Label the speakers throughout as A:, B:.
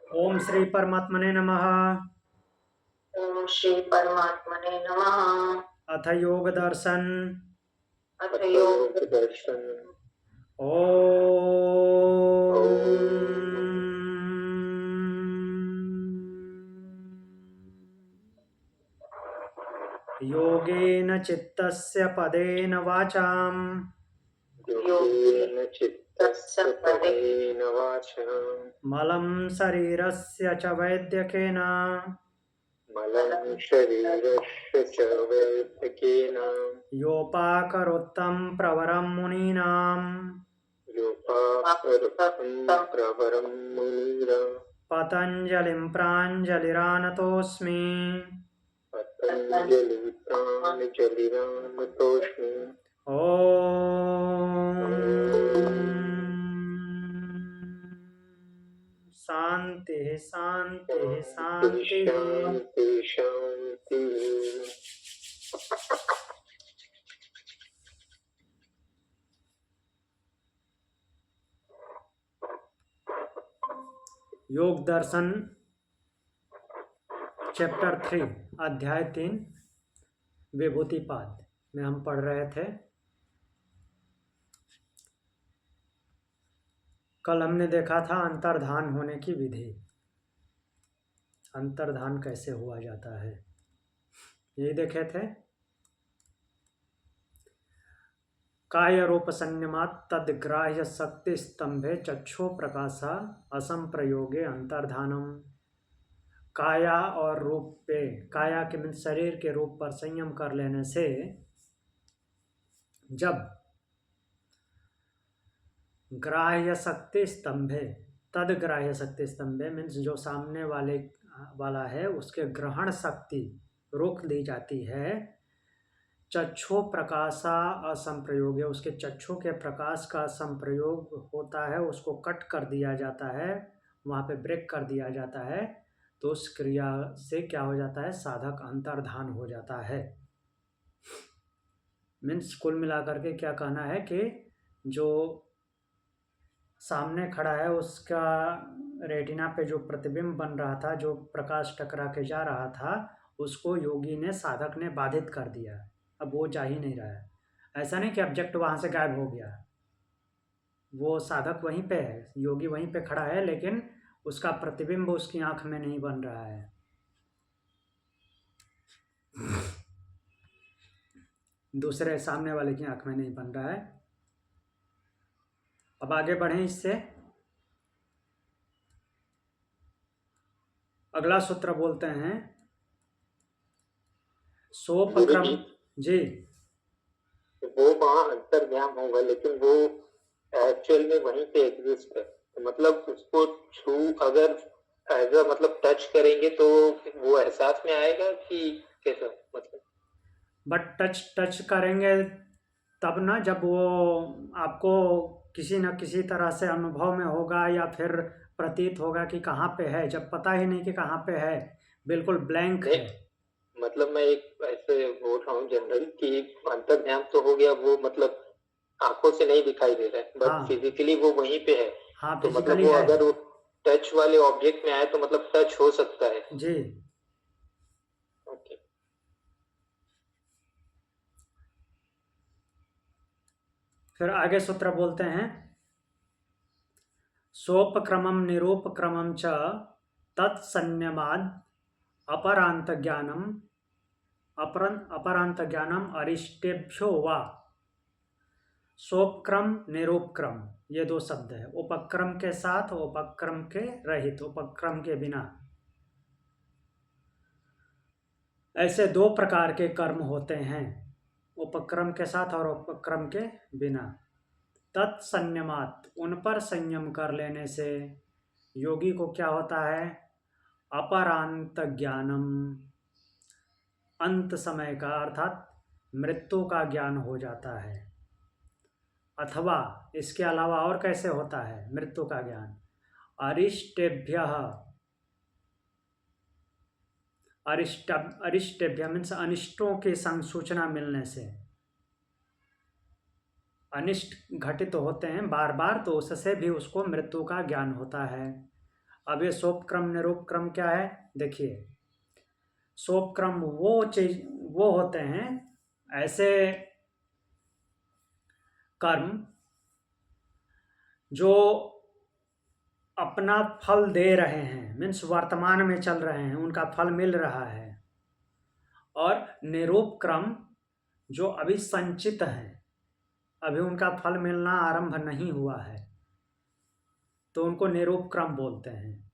A: ओम श्री परमात्मने नमः।
B: ओम श्री परमात्मने नमः।
A: अथ योग दर्शन।
B: अथ योग दर्शन।
A: योगेन चित्तस्य पदेन वाचाम्
B: योगेन चित्तस्य पदेन वाचा
A: मलं शरीरस्य च वैद्यकेन
B: मलं शरीरस्य च वैद्यकेन
A: योपाकरोत्तं प्रवरं मुनीनां
B: योपाकरोत्तं प्रवरं मुनीनां
A: पतञ्जलिं प्राञ्जलिरानतोऽस्मि।
B: पतञ्जलि प्राञ्जलिरानतोऽस्मि।
A: शांति शांति
B: शांति
A: शांति।
B: शांति शांति।
A: योग दर्शन चैप्टर 3 अध्याय 3 विभूतिपाद में हम पढ़ रहे थे। कल हमने देखा था अंतर्धान होने की विधि। अंतर्धान कैसे हुआ जाता है यही देखे थे। काय रूप संयमात तद्ग्राह्य शक्ति स्तंभे चक्षु प्रकाशा असंप्रयोगे अंतर्धानम। काया और रूप पे, काया के मीन शरीर के रूप पर संयम कर लेने से जब ग्राह्य शक्ति स्तंभे, तद ग्राह्य शक्ति स्तंभे मीन्स जो सामने वाला है उसके ग्रहण शक्ति रोक दी जाती है। चक्षु प्रकाशा असंप्रयोग, उसके चक्षु के प्रकाश का संप्रयोग होता है, उसको कट कर दिया जाता है, वहाँ पे ब्रेक कर दिया जाता है। तो उस क्रिया से क्या हो जाता है, साधक अंतर्धान हो जाता है। मीन्स कुल मिलाकर के क्या कहना है कि जो सामने खड़ा है उसका रेटिना पे जो प्रतिबिंब बन रहा था, जो प्रकाश टकरा के जा रहा था, उसको योगी ने, साधक ने बाधित कर दिया। अब वो जा ही नहीं रहा है। ऐसा नहीं कि ऑब्जेक्ट वहाँ से गायब हो गया, वो साधक वहीं पे है, योगी वहीं पे खड़ा है, लेकिन उसका प्रतिबिंब उसकी आंख में नहीं बन रहा है। दूसरे सामने वाले की आंख में नहीं बन रहा है। अब आगे बढ़ें इससे। अगला सूत्र बोलते हैं सोपक्रम जी।
B: वो वहाँ अंतर्ध्यान होगा, लेकिन वो एक्चुअल में वहीं पे एग्जिस्ट है। तो मतलब उसको छू अगर एज अ मतलब टच करेंगे तो वो एहसास में आएगा कि कैसा, मतलब
A: बट टच करेंगे तब ना जब वो आपको किसी न किसी तरह से अनुभव में होगा, या फिर प्रतीत होगा कि कहाँ पे है। जब पता ही नहीं कि कहाँ पे है, बिल्कुल ब्लैंक है।
B: मतलब मैं एक ऐसे बोल रहा हूँ जनरल कि अंतर्ध्यान तो हो गया, वो मतलब आंखों से नहीं दिखाई दे रहा है, बट
A: हाँ
B: फिजिकली वो वहीं पे है।
A: हाँ,
B: तो मतलब
A: फिजिकली
B: वो
A: है
B: अगर वो टच वाले ऑब्जेक्ट में आए तो मतलब टच हो सकता है।
A: जी।
B: ओके।
A: फिर आगे सूत्र बोलते हैं सोपक्रमम निरूपक्रमम च तत्संयमाद अपरांत ज्ञानम अपरांत ज्ञानम अरिष्टेभ्यो वा। सोपक्रम निरूपक्रम ये दो शब्द है। उपक्रम के साथ, उपक्रम के रहित, उपक्रम के बिना। ऐसे दो प्रकार के कर्म होते हैं, उपक्रम के साथ और उपक्रम के बिना। तत्संयमात, उन पर संयम कर लेने से योगी को क्या होता है, अपरांत ज्ञानम, अंत समय का अर्थात मृत्यु का ज्ञान हो जाता है। अथवा इसके अलावा और कैसे होता है मृत्यु का ज्ञान, अरिष्टेभ्य, अरिष्टेभ्य मीन्स अनिष्टों की संसूचना मिलने से। अनिष्ट घटित होते हैं बार बार, तो उससे भी उसको मृत्यु का ज्ञान होता है। अब ये सोपक्रम निरूप क्रम क्या है, देखिए सोपक्रम वो चीज वो होते हैं ऐसे कर्म जो अपना फल दे रहे हैं, मीन्स वर्तमान में चल रहे हैं, उनका फल मिल रहा है। और निरूप क्रम जो अभी संचित हैं, अभी उनका फल मिलना आरंभ नहीं हुआ है, तो उनको निरूप क्रम बोलते हैं।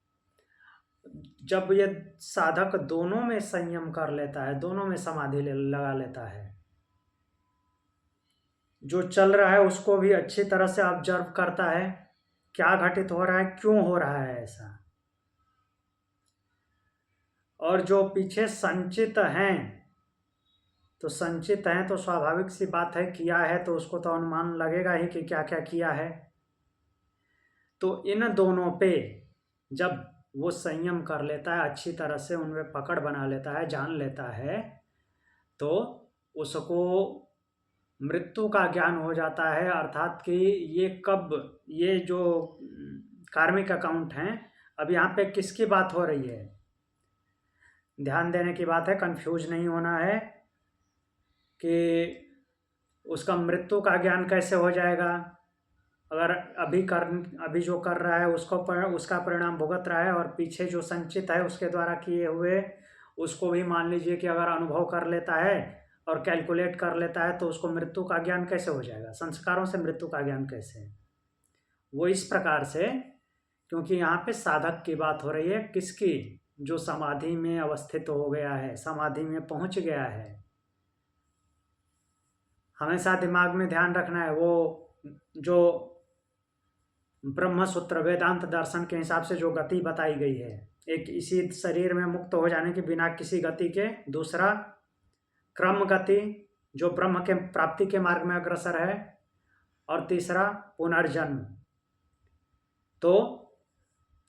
A: जब ये साधक दोनों में संयम कर लेता है, दोनों में समाधि लगा लेता है, जो चल रहा है उसको भी अच्छी तरह से ऑब्जर्व करता है, क्या घटित हो रहा है, क्यों हो रहा है ऐसा, और जो पीछे संचित हैं, तो संचित हैं तो स्वाभाविक सी बात है, किया है तो उसको तो अनुमान लगेगा ही कि क्या क्या किया है। तो इन दोनों पे जब वो संयम कर लेता है, अच्छी तरह से उनमें पकड़ बना लेता है, जान लेता है, तो उसको मृत्यु का ज्ञान हो जाता है। अर्थात कि ये कब, ये जो कार्मिक अकाउंट हैं, अब यहाँ पे किसकी बात हो रही है, ध्यान देने की बात है, कंफ्यूज नहीं होना है कि उसका मृत्यु का ज्ञान कैसे हो जाएगा। अगर अभी जो कर रहा है उसका परिणाम भुगत रहा है, और पीछे जो संचित है उसके द्वारा किए हुए उसको भी मान लीजिए कि अगर अनुभव कर लेता है और कैलकुलेट कर लेता है, तो उसको मृत्यु का ज्ञान कैसे हो जाएगा, संस्कारों से मृत्यु का ज्ञान कैसे। वो इस प्रकार से, क्योंकि यहाँ पे साधक की बात हो रही है, किसकी, जो समाधि में अवस्थित हो गया है, समाधि में पहुंच गया है। हमेशा दिमाग में ध्यान रखना है, वो जो ब्रह्म सूत्र वेदांत दर्शन के हिसाब से जो गति बताई गई है, एक इसी शरीर में मुक्त हो जाने के बिना किसी गति के, दूसरा क्रम गति जो ब्रह्म के प्राप्ति के मार्ग में अग्रसर है, और तीसरा पुनर्जन्म। तो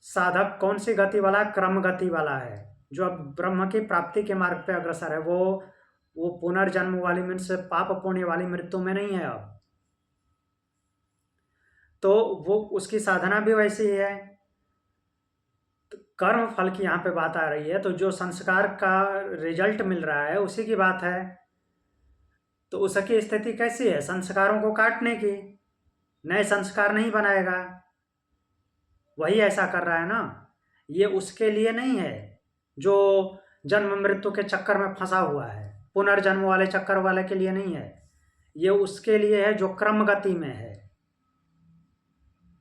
A: साधक कौन सी गति वाला, क्रम गति वाला है, जो अब ब्रह्म की प्राप्ति के मार्ग पे अग्रसर है। वो पुनर्जन्म वाली मीन्स पाप पुण्य वाली मृत्यु में नहीं है अब, तो वो उसकी साधना भी वैसी ही है। तो कर्म फल की यहाँ पे बात आ रही है, तो जो संस्कार का रिजल्ट मिल रहा है उसी की बात है। तो उसकी स्थिति कैसी है, संस्कारों को काटने की, नए संस्कार नहीं बनाएगा, वही ऐसा कर रहा है ना। ये उसके लिए नहीं है जो जन्म मृत्यु के चक्कर में फंसा हुआ है, पुनर्जन्म वाले चक्कर वाले के लिए नहीं है, ये उसके लिए है जो क्रम गति में है,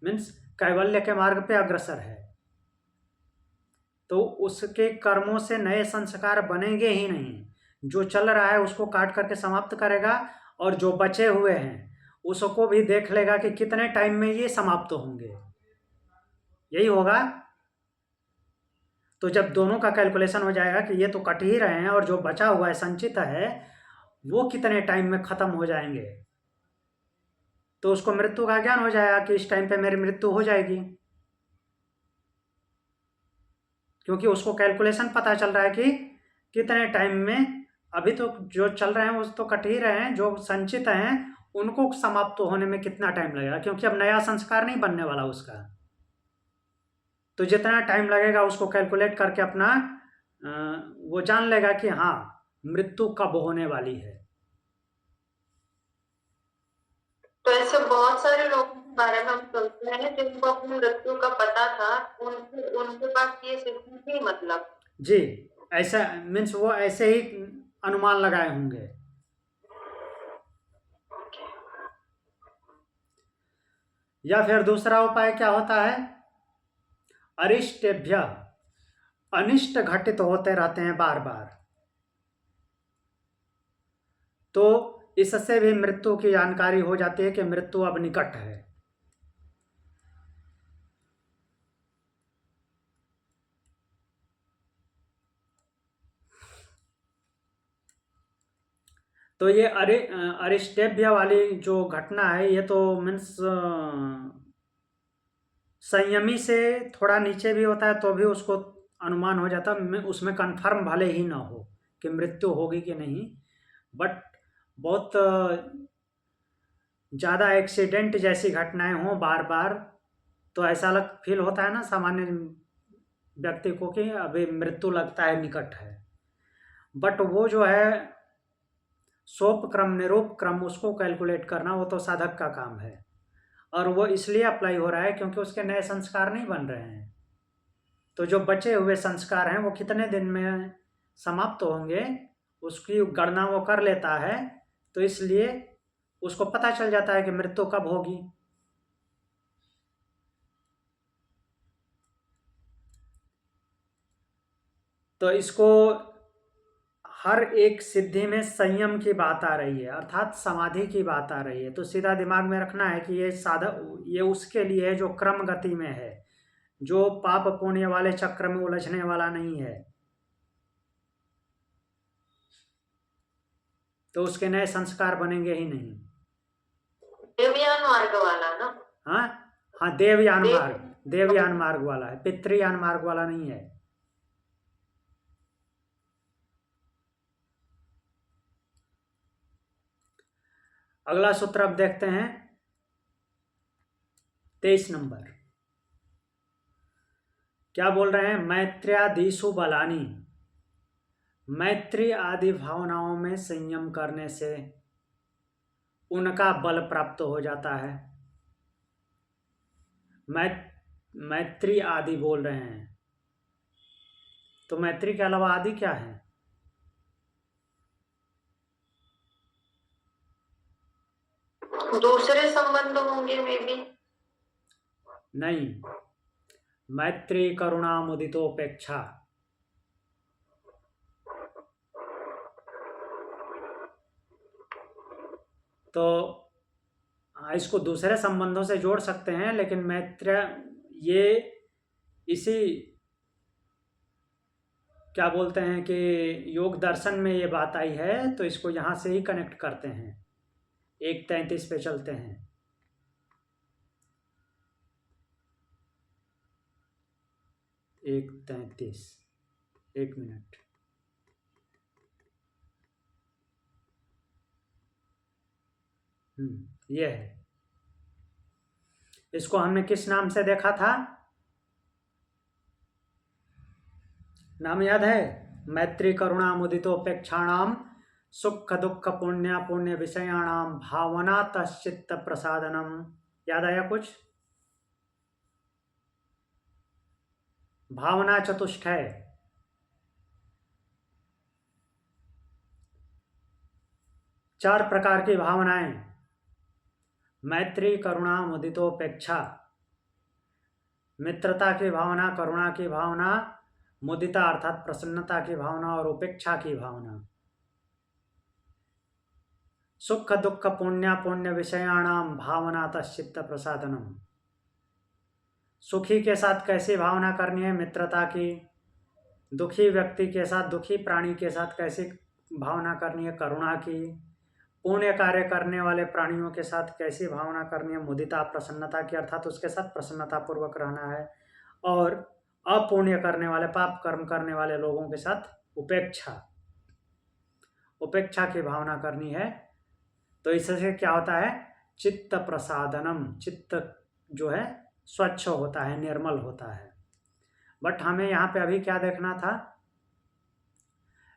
A: मीन्स कैवल्य के मार्ग पे अग्रसर है। तो उसके कर्मों से नए संस्कार बनेंगे ही नहीं, जो चल रहा है उसको काट करके समाप्त करेगा, और जो बचे हुए हैं उसको भी देख लेगा कि कितने टाइम में ये समाप्त होंगे, यही होगा। तो जब दोनों का कैलकुलेशन हो जाएगा कि ये तो कट ही रहे हैं, और जो बचा हुआ है संचित है वो कितने टाइम में खत्म हो जाएंगे, तो उसको मृत्यु का ज्ञान हो जाएगा कि इस टाइम पे मेरी मृत्यु हो जाएगी, क्योंकि उसको कैलकुलेशन पता चल रहा है कि कितने टाइम में, अभी तो जो चल रहे हैं वो तो कट ही रहे हैं, जो संचित हैं उनको समाप्त होने में कितना टाइम लगेगा, क्योंकि अब नया संस्कार नहीं बनने वाला उसका। तो जितना टाइम लगेगा उसको कैलकुलेट करके अपना वो जान लेगा कि हाँ मृत्यु कब होने वाली है।
C: तो ऐसे बहुत सारे लोगों के बारे में हम सुनते हैं जिनको अपनी मृत्यु का पता था, उनके पास ये सिद्धि थी, मतलब
A: जी, ऐसा मीन्स वो ऐसे ही अनुमान लगाए होंगे। या फिर दूसरा उपाय क्या होता है, अरिष्टेभ्य, अनिष्ट घटित होते रहते हैं बार बार, तो इससे भी मृत्यु की जानकारी हो जाती है कि मृत्यु अब निकट है। तो ये अरिष्टेभ्य वाली जो घटना है, ये तो मीन्स संयमी से थोड़ा नीचे भी होता है तो भी उसको अनुमान हो जाता है, उसमें कन्फर्म भले ही ना हो कि मृत्यु होगी कि नहीं, बट बहुत ज़्यादा एक्सीडेंट जैसी घटनाएं हों बार बार, तो ऐसा फील होता है ना सामान्य व्यक्ति को कि अभी मृत्यु लगता है, निकट है, बट वो जो है सोप क्रम निरूप क्रम उसको कैलकुलेट करना वो तो साधक का काम है, और वो इसलिए अप्लाई हो रहा है क्योंकि उसके नए संस्कार नहीं बन रहे हैं। तो जो बचे हुए संस्कार हैं वो कितने दिन में समाप्त होंगे उसकी गणना वो कर लेता है, तो इसलिए उसको पता चल जाता है कि मृत्यु कब होगी। तो इसको हर एक सिद्धि में संयम की बात आ रही है, अर्थात समाधि की बात आ रही है। तो सीधा दिमाग में रखना है कि ये साधक, ये उसके लिए है जो क्रम गति में है, जो पाप पुण्य वाले चक्र में उलझने वाला नहीं है। तो उसके नए संस्कार बनेंगे ही नहीं।
C: देवयान मार्ग वाला ना?
A: हाँ हाँ, देवयान मार्ग वाला है, पितृयान मार्ग वाला नहीं है। अगला सूत्र अब देखते हैं, 23 नंबर। क्या बोल रहे हैं? मैत्र्यादिषु बलानि, मैत्री आदि भावनाओं में संयम करने से उनका बल प्राप्त हो जाता है। मैत्री आदि बोल रहे हैं, तो मैत्री के अलावा आदि क्या है?
C: दूसरे संबंध होंगे मे बी।
A: नहीं, मैत्री करुणा मुदितोपेक्षा। तो इसको दूसरे संबंधों से जोड़ सकते हैं, लेकिन मैत्र ये इसी क्या बोलते हैं कि योग दर्शन में ये बात आई है, तो इसको यहाँ से ही कनेक्ट करते हैं। 1:33 पे चलते हैं। एक 33, 1 मिनट। ये है। इसको हमने किस नाम से देखा था? नाम याद है? मैत्री करुणा मुदितोपेक्षाणाम सुख दुख पुण्य पुण्य विषयाणाम भावना तश्चित्त प्रसादनम। याद आया कुछ? भावना चतुष्टय, चार प्रकार की भावनाएं, मैत्री करुणा मुदितोपेक्षा, मित्रता की भावना, करुणा की भावना, मुदिता अर्थात प्रसन्नता की भावना, और उपेक्षा की भावना। सुख दुख पुण्य पुण्य विषयाणाम भावना तश्चित्त प्रसादनम। सुखी के साथ कैसी भावना करनी है? मित्रता की। दुखी व्यक्ति के साथ, दुखी प्राणी के साथ कैसी भावना करनी है? करुणा की। पुण्य कार्य करने वाले प्राणियों के साथ कैसी भावना करनी है? मुदिता, प्रसन्नता की, अर्थात उसके साथ प्रसन्नता पूर्वक रहना है। और अपुण्य करने वाले, पाप कर्म करने वाले लोगों के साथ उपेक्षा, उपेक्षा की भावना करनी है। तो इससे क्या होता है? चित्त प्रसादनम, चित्त जो है स्वच्छ होता है, निर्मल होता है। बट हमें यहाँ पे अभी क्या देखना था?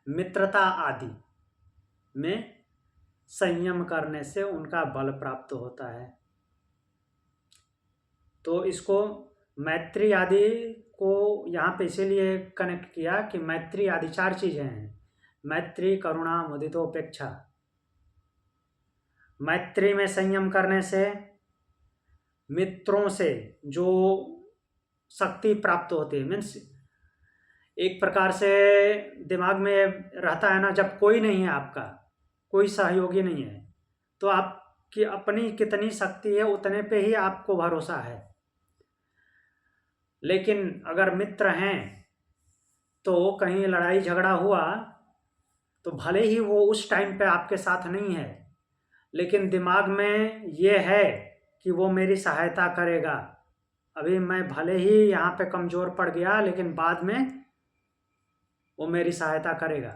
A: मित्रता आदि में संयम करने से उनका बल प्राप्त होता है। तो इसको मैत्री आदि को यहाँ पे इसीलिए कनेक्ट किया कि मैत्री आदि चार चीजें हैं, मैत्री करुणा मुदितोपेक्षा। मैत्री में संयम करने से मित्रों से जो शक्ति प्राप्त होती है, मीन्स एक प्रकार से दिमाग में रहता है ना, जब कोई नहीं है आपका, कोई सहयोगी नहीं है, तो आपकी अपनी कितनी शक्ति है उतने पे ही आपको भरोसा है। लेकिन अगर मित्र हैं तो कहीं लड़ाई झगड़ा हुआ तो भले ही वो उस टाइम पे आपके साथ नहीं है, लेकिन दिमाग में ये है कि वो मेरी सहायता करेगा। अभी मैं भले ही यहाँ पे कमज़ोर पड़ गया, लेकिन बाद में वो मेरी सहायता करेगा।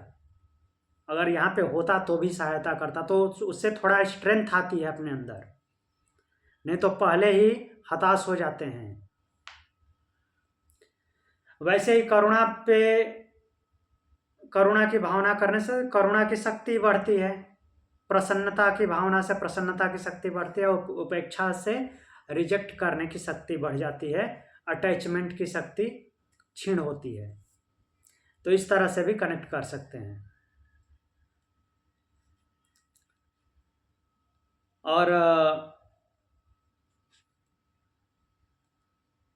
A: अगर यहाँ पे होता तो भी सहायता करता, तो उससे थोड़ा स्ट्रेंथ आती है अपने अंदर, नहीं तो पहले ही हताश हो जाते हैं। वैसे ही करुणा की भावना करने से करुणा की शक्ति बढ़ती है, प्रसन्नता की भावना से प्रसन्नता की शक्ति बढ़ती है, उपेक्षा से रिजेक्ट करने की शक्ति बढ़ जाती है, अटैचमेंट की शक्ति क्षीण होती है। तो इस तरह से भी कनेक्ट कर सकते हैं। और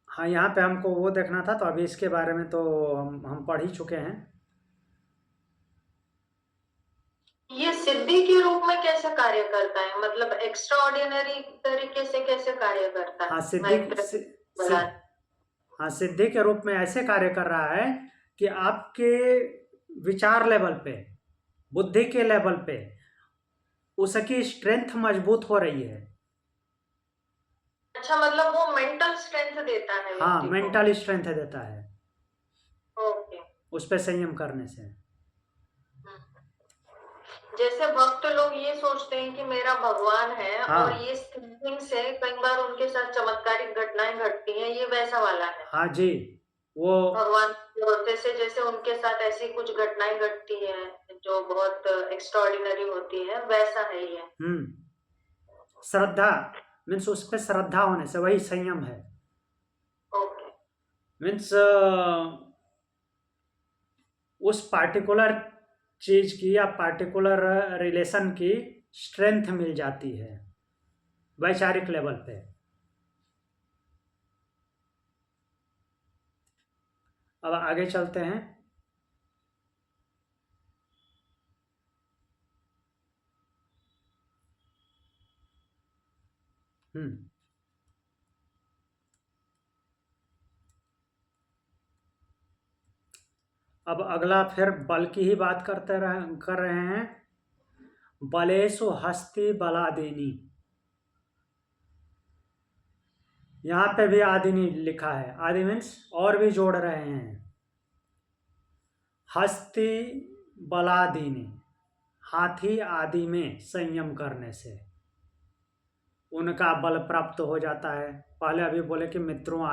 A: हाँ, यहाँ पे हमको वो देखना था, तो अभी इसके बारे में तो हम पढ़ ही चुके हैं।
C: ये सिद्धि के रूप में कैसे कार्य करता है, मतलब एक्स्ट्रा ऑर्डिनरी तरीके से कैसे कार्य करता है?
A: हाँ,
C: बला
A: हाँ, सिद्धि के रूप में ऐसे कार्य कर रहा है कि आपके विचार लेवल पे, बुद्धि के लेवल पे उसकी स्ट्रेंथ मजबूत हो रही है।
C: अच्छा, मतलब वो मेंटल स्ट्रेंथ देता है
A: हाँ,
C: व्यक्ति को।
A: मेंटल स्ट्रेंथ देता है
C: ओके।
A: उस पे संयम करने से।
C: जैसे भक्त लोग ये सोचते हैं कि मेरा भगवान है,
A: हाँ।
C: और ये थिंकिंग से कई बार उनके साथ चमत्कारिक घटनाएं घटती हैं, ये वैसा वाला है।
A: हाँ जी, वो
C: भगवान होते से जैसे उनके साथ ऐसी कुछ घटनाएं घटती हैं जो बहुत एक्स्ट्राऑर्डिनरी होती है, वैसा है ये।
A: श्रद्धा मीन्स उस पे श्रद्धा होने से वही संयम है।
C: ओके।
A: मीन्स उस पार्टिकुलर चीज की या पार्टिकुलर रिलेशन की स्ट्रेंथ मिल जाती है वैचारिक लेवल पे। अब आगे चलते हैं। अब अगला फिर बल की ही बात कर रहे हैं। बलेसु हस्ति बलादिनी, यहाँ पे भी आदिनी लिखा है। आदि मीन्स और भी जोड़ रहे हैं। हस्ति बलादिनी, हाथी आदि में संयम करने से उनका बल प्राप्त हो जाता है। पहले अभी बोले कि मित्रों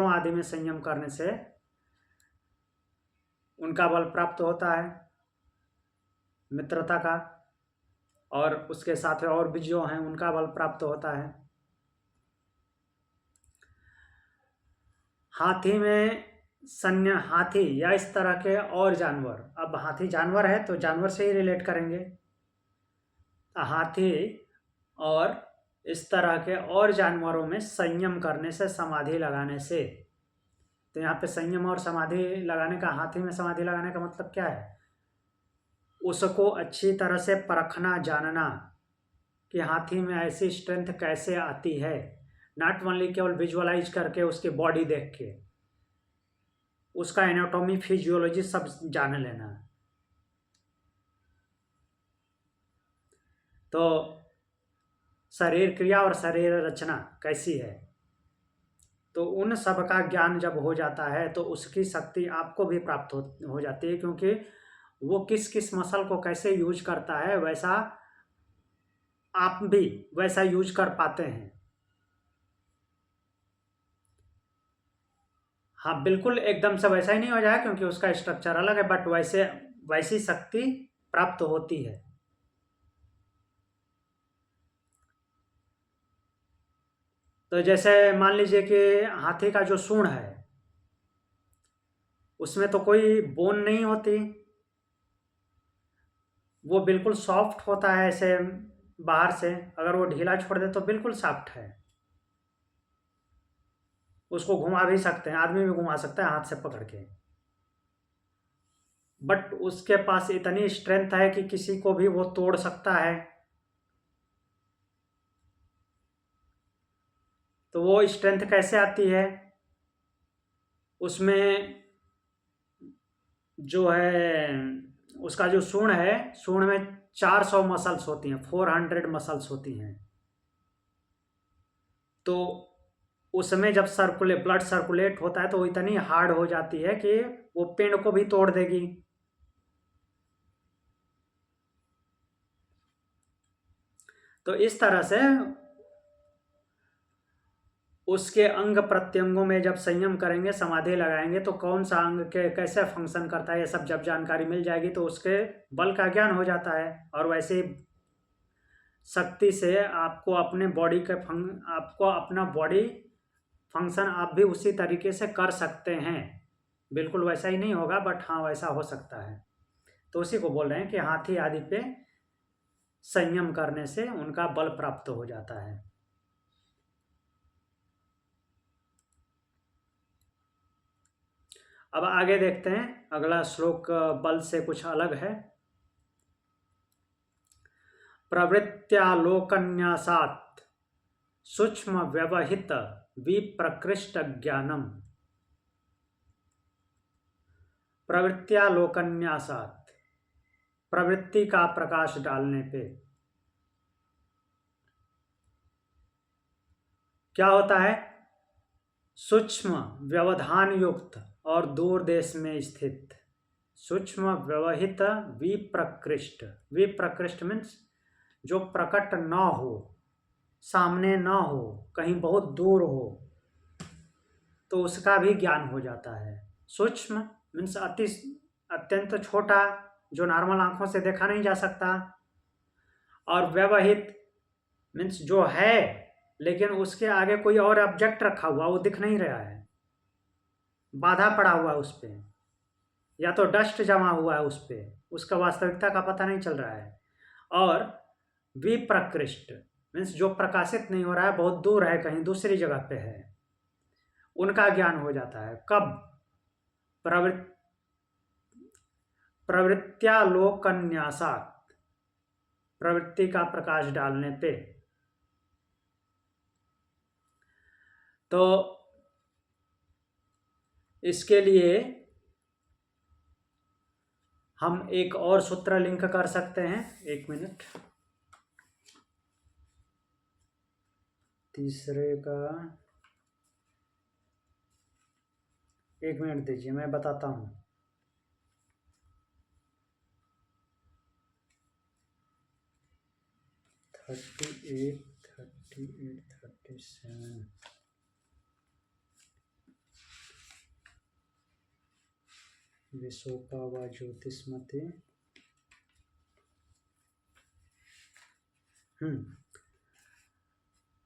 A: आदि में संयम करने से उनका बल प्राप्त होता है, मित्रता का, और उसके साथ और भी जो हैं उनका बल प्राप्त होता है। हाथी में हाथी या इस तरह के और जानवर, अब हाथी जानवर है तो जानवर से ही रिलेट करेंगे। हाथी और इस तरह के और जानवरों में संयम करने से, समाधि लगाने से, तो यहाँ पे संयम और समाधि लगाने का, हाथी में समाधि लगाने का मतलब क्या है? उसको अच्छी तरह से परखना, जानना कि हाथी में ऐसी स्ट्रेंथ कैसे आती है। नॉट ओनली केवल विजुअलाइज करके उसकी बॉडी देख के, उसका एनाटॉमी, फिजियोलॉजी सब जान लेना। तो शरीर क्रिया और शरीर रचना कैसी है, तो उन सब का ज्ञान जब हो जाता है तो उसकी शक्ति आपको भी प्राप्त हो जाती है, क्योंकि वो किस किस मसल को कैसे यूज करता है वैसा आप भी वैसा यूज कर पाते हैं। हाँ, बिल्कुल एकदम से वैसा ही नहीं हो जाए क्योंकि उसका स्ट्रक्चर अलग है, बट वैसी शक्ति प्राप्त होती है। तो जैसे मान लीजिए कि हाथी का जो सूंड है उसमें तो कोई बोन नहीं होती, वो बिल्कुल सॉफ्ट होता है। ऐसे बाहर से अगर वो ढीला छोड़ दे तो बिल्कुल सॉफ्ट है, उसको घुमा भी सकते हैं, आदमी भी घुमा सकता है हाथ से पकड़ के। बट उसके पास इतनी स्ट्रेंथ है कि किसी को भी वो तोड़ सकता है। तो वो स्ट्रेंथ कैसे आती है? उसमें जो है उसका जो सूंड है, सूंड में 400 मसल्स होती हैं, 400 मसल्स होती हैं। तो उसमें जब ब्लड सर्कुलेट होता है तो वो इतनी हार्ड हो जाती है कि वो पेड़ को भी तोड़ देगी। तो इस तरह से उसके अंग प्रत्यंगों में जब संयम करेंगे, समाधि लगाएंगे, तो कौन सा अंग के कैसे फंक्शन करता है, ये सब जब जानकारी मिल जाएगी तो उसके बल का ज्ञान हो जाता है। और वैसे शक्ति से आपको अपने बॉडी के आपको अपना बॉडी फंक्शन आप भी उसी तरीके से कर सकते हैं। बिल्कुल वैसा ही नहीं होगा, बट हाँ वैसा हो सकता है। तो उसी को बोल रहे हैं कि हाथी आदि पे संयम करने से उनका बल प्राप्त हो जाता है। अब आगे देखते हैं, अगला श्लोक बल से कुछ अलग है। प्रवृत्त्यालोकन्यासात् सूक्ष्म व्यवहित विप्रकृष्ट ज्ञानम। प्रवृत्त्यालोकन्यासात्, प्रवृत्ति का प्रकाश डालने पे क्या होता है? सूक्ष्म व्यवधान युक्त और दूर देश में स्थित, सूक्ष्म व्यवहित विप्रकृष्ट। विप्रकृष्ट मीन्स जो प्रकट न हो, सामने न हो, कहीं बहुत दूर हो, तो उसका भी ज्ञान हो जाता है। सूक्ष्म मीन्स अत्यंत छोटा, जो नॉर्मल आंखों से देखा नहीं जा सकता। और व्यवहित मीन्स जो है लेकिन उसके आगे कोई और ऑब्जेक्ट रखा हुआ, वो दिख नहीं रहा है, बाधा पड़ा हुआ उस पर, या तो डस्ट जमा हुआ है उस पर, उसका वास्तविकता का पता नहीं चल रहा है। और विप्रकृष्ट मीन्स जो प्रकाशित नहीं हो रहा है, बहुत दूर है, कहीं दूसरी जगह पे है, उनका ज्ञान हो जाता है। कब? प्रवृत्त्यालोकन्यासात्, प्रवृत्ति का प्रकाश डालने पे। तो इसके लिए हम एक और सूत्र लिंक कर सकते हैं। एक मिनट, तीसरे का एक मिनट दीजिए, मैं बताता हूँ। थर्टी एट 37 विशोका व ज्योतिष्मति।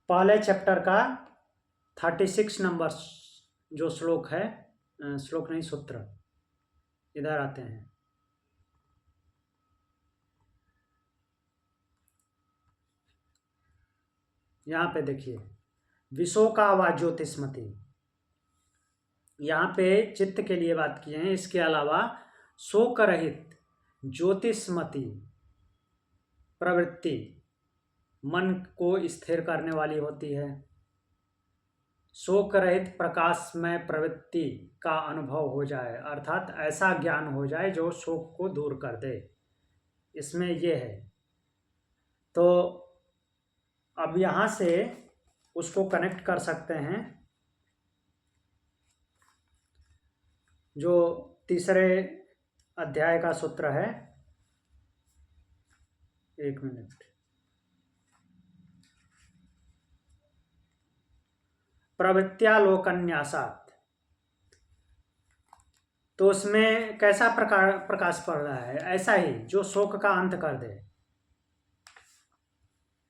A: पहले चैप्टर का 36 नंबर जो श्लोक है, श्लोक नहीं सूत्र, इधर आते हैं। यहाँ पे देखिए, विशोका व ज्योतिष्मति, यहाँ पे चित्त के लिए बात की है। इसके अलावा शोक रहित ज्योतिष्मति प्रवृत्ति मन को स्थिर करने वाली होती है। शोक रहित प्रकाशमय प्रवृत्ति का अनुभव हो जाए, अर्थात ऐसा ज्ञान हो जाए जो शोक को दूर कर दे, इसमें ये है। तो अब यहाँ से उसको कनेक्ट कर सकते हैं, जो तीसरे अध्याय का सूत्र है। एक मिनट, प्रवृत्त्यालोकन्यासात्, तो उसमें कैसा प्रकाश पड़ रहा है? ऐसा ही जो शोक का अंत कर दे।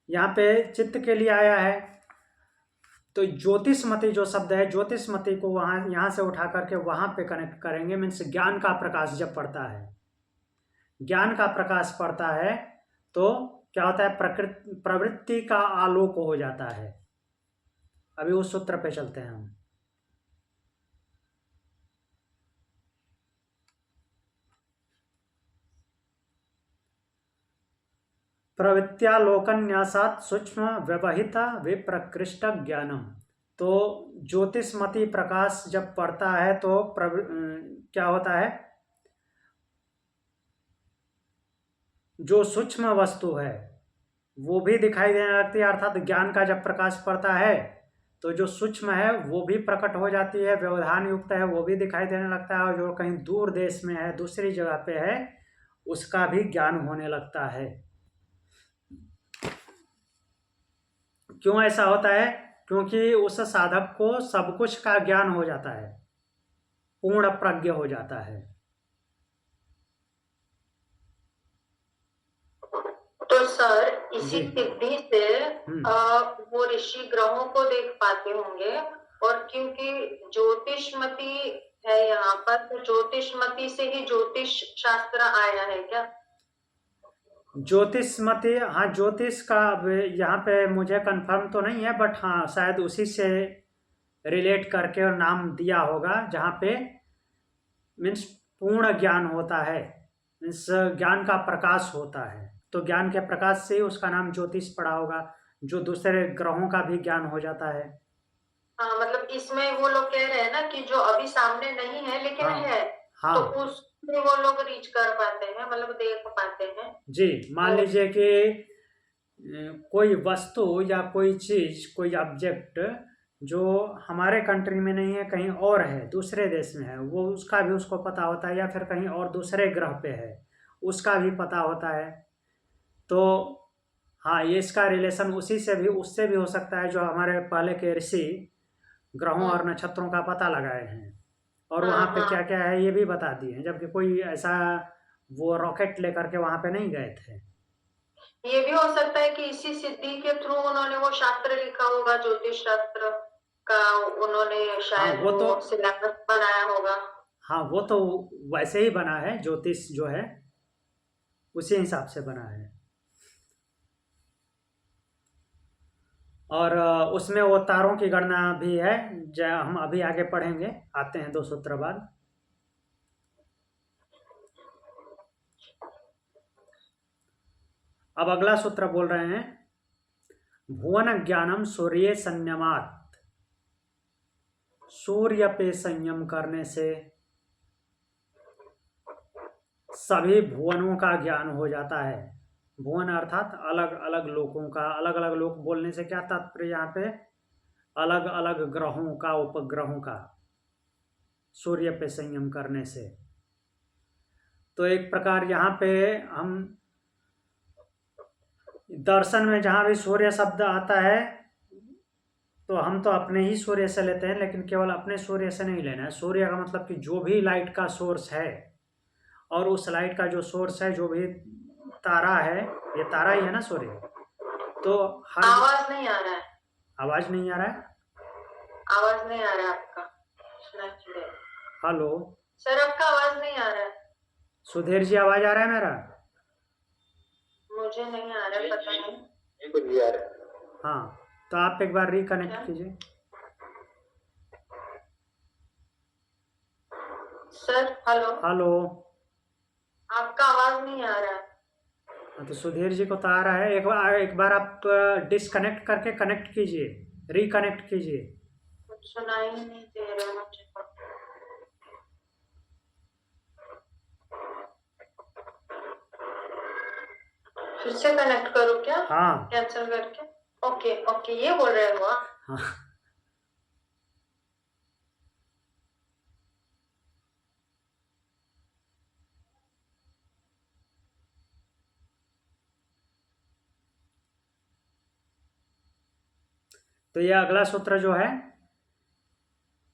A: यहाँ पे चित्त के लिए आया है, तो ज्योतिष्मति जो शब्द है, ज्योतिष्मति को यहाँ से उठा करके वहाँ पे कनेक्ट करेंगे। मीन्स ज्ञान का प्रकाश जब पड़ता है, ज्ञान का प्रकाश पड़ता है तो क्या होता है? प्रवृत्ति का आलोक हो जाता है। अभी उस सूत्र पे चलते हैं हम। प्रवृत्त्यालोकन्यासात् सूक्ष्म व्यवहित विप्रकृष्ट ज्ञानम। तो ज्योतिष्मति प्रकाश जब पड़ता है तो क्या होता है? जो सूक्ष्म वस्तु है वो भी दिखाई देने लगती है, अर्थात ज्ञान का जब प्रकाश पड़ता है तो जो सूक्ष्म है वो भी प्रकट हो जाती है, व्यवधान युक्त है वो भी दिखाई देने लगता है, और जो कहीं दूर देश में है, दूसरी जगह पे है, उसका भी ज्ञान होने लगता है। क्यों ऐसा होता है? क्योंकि उस साधक को सब कुछ का ज्ञान हो जाता है, पूर्ण प्रज्ञ हो जाता है।
C: तो सर इसी
A: जी।
C: सिद्धि से वो ऋषि ग्रहों को देख पाते होंगे, और क्योंकि ज्योतिषमती है यहाँ पर, तो ज्योतिषमती से ही ज्योतिष शास्त्र आया है क्या?
A: ज्योतिषमती, हाँ ज्योतिष का अब यहाँ पे मुझे कंफर्म तो नहीं है, बट हाँ शायद उसी से रिलेट करके और नाम दिया होगा, जहाँ पे मीन्स पूर्ण ज्ञान होता है, मीन्स ज्ञान का प्रकाश होता है, तो ज्ञान के प्रकाश से ही उसका नाम ज्योतिष पड़ा होगा, जो दूसरे ग्रहों का भी ज्ञान हो जाता है।
C: हाँ, मतलब इसमें वो लोग कह रहे हैं ना कि जो अभी सामने नहीं है लेकिन
A: हाँ,
C: है,
A: हाँ।
C: तो उसमें वो लोग रीच कर पाते हैं, मतलब देख पाते हैं।
A: जी, मान लीजिए कि कोई वस्तु या कोई चीज, कोई ऑब्जेक्ट जो हमारे कंट्री में नहीं है, कहीं और है, दूसरे देश में है, वो उसका भी उसको पता होता है, या फिर कहीं और दूसरे ग्रह पे है, उसका भी पता होता है। तो हाँ, ये इसका रिलेशन उसी से भी, उससे भी हो सकता है, जो हमारे पहले के ऋषि ग्रहों और नक्षत्रों का पता लगाए हैं, और वहाँ पे क्या क्या है ये भी बता दिए हैं, जबकि कोई ऐसा वो रॉकेट लेकर के वहाँ पे नहीं गए थे।
C: ये भी हो सकता है कि इसी सिद्धि के थ्रू उन्होंने वो शास्त्र लिखा होगा, ज्योतिष शास्त्र का उन्होंने शायद
A: वो तो
C: सिलेबस बनाया होगा।
A: हाँ, वो तो वैसे ही बना है, ज्योतिष जो है उसी हिसाब से बना है, और उसमें वो तारों की गणना भी है, हम अभी आगे पढ़ेंगे, आते हैं 2 सूत्र बाद। अब अगला सूत्र बोल रहे हैं, भुवन ज्ञानम सूर्य संयमात, सूर्य पे संयम करने से सभी भुवनों का ज्ञान हो जाता है। भुवन अर्थात अलग अलग लोकों का, अलग अलग लोक बोलने से क्या तात्पर्य, यहाँ पे अलग अलग ग्रहों का, उपग्रहों का, सूर्य पे संयम करने से। तो एक प्रकार यहाँ पे हम दर्शन में जहाँ भी सूर्य शब्द आता है, तो हम तो अपने ही सूर्य से लेते हैं, लेकिन केवल अपने सूर्य से नहीं लेना है। सूर्य का मतलब कि जो भी लाइट का सोर्स है, और उस लाइट का जो सोर्स है, जो भी तारा है, ये तारा ही है ना सूर्य। तो हर
C: आवाज नहीं आ रहा है,
A: आवाज नहीं आ रहा है,
C: आवाज नहीं आ रहा है आपका।
A: हेलो
C: सर, आपका आवाज नहीं आ रहा है।
A: सुधीर जी, आवाज आ रहा है मेरा?
C: मुझे नहीं आ रहा है, पता नहीं।
B: बिल्कुल भी आ रहा है।
A: हाँ, तो आप एक बार रिकनेक्ट कीजिए।
C: सर हेलो,
A: हेलो,
C: आपका आवाज नहीं आ रहा है।
A: तो सुधीर जी को तो आ रहा है, एक बार आप डिस्कनेक्ट करके कनेक्ट कीजिए, रिकनेक्ट कीजिए।
C: कुछ सुनाई नहीं दे रहा मुझे। फिर से कनेक्ट करूँ क्या?
A: हाँ,
C: कैंसिल करके। ओके ओके, ये बोल रहे हो आप?
A: हाँ। तो ये अगला सूत्र जो है,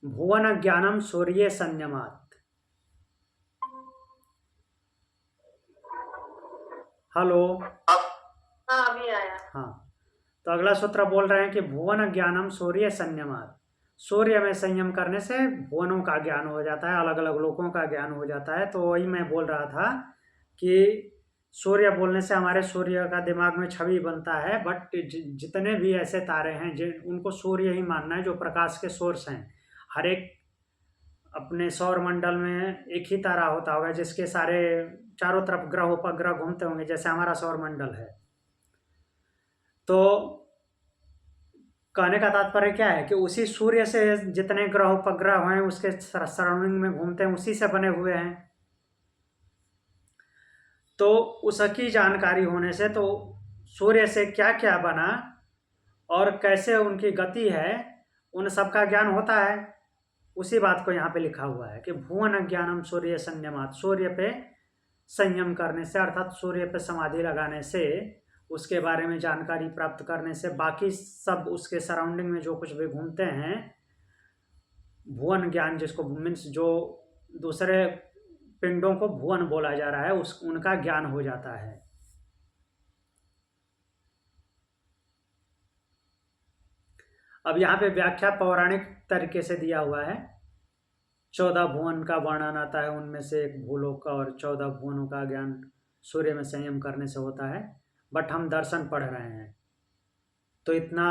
A: भुवन ज्ञानम सूर्य संयमात। हेलो,
C: हाँ अभी आया।
A: हाँ, तो अगला सूत्र बोल रहे हैं कि भुवन ज्ञानम सूर्य संयमात, सूर्य में संयम करने से भुवनों का ज्ञान हो जाता है, अलग अलग लोकों का ज्ञान हो जाता है। तो वही मैं बोल रहा था कि सूर्य बोलने से हमारे सूर्य का दिमाग में छवि बनता है, बट जितने भी ऐसे तारे हैं उनको सूर्य ही मानना है, जो प्रकाश के सोर्स हैं। हर एक अपने सौर मंडल में एक ही तारा होता होगा, जिसके सारे चारों तरफ ग्रह उपग्रह घूमते होंगे, जैसे हमारा सौर मंडल है। तो कहने का तात्पर्य क्या है कि उसी सूर्य से जितने ग्रह उपग्रह हैं उसके सराउंडिंग में घूमते हैं, उसी से बने हुए हैं। तो उसकी जानकारी होने से, तो सूर्य से क्या क्या बना और कैसे उनकी गति है, उन सब का ज्ञान होता है। उसी बात को यहाँ पे लिखा हुआ है कि भुवन ज्ञानम सूर्य संयमात, सूर्य पे संयम करने से, अर्थात सूर्य पे समाधि लगाने से उसके बारे में जानकारी प्राप्त करने से बाकी सब उसके सराउंडिंग में जो कुछ भी घूमते हैं, भुवन ज्ञान जिसको मीन्स जो दूसरे पिंडों को भुवन बोला जा रहा है, उनका ज्ञान हो जाता है। अब यहाँ पे व्याख्या पौराणिक तरीके से दिया हुआ है। 14 भुवन का वर्णन आता है, उनमें से एक भूलोक का, और 14 भुवनों का ज्ञान सूर्य में संयम करने से होता है। बट हम दर्शन पढ़ रहे हैं तो इतना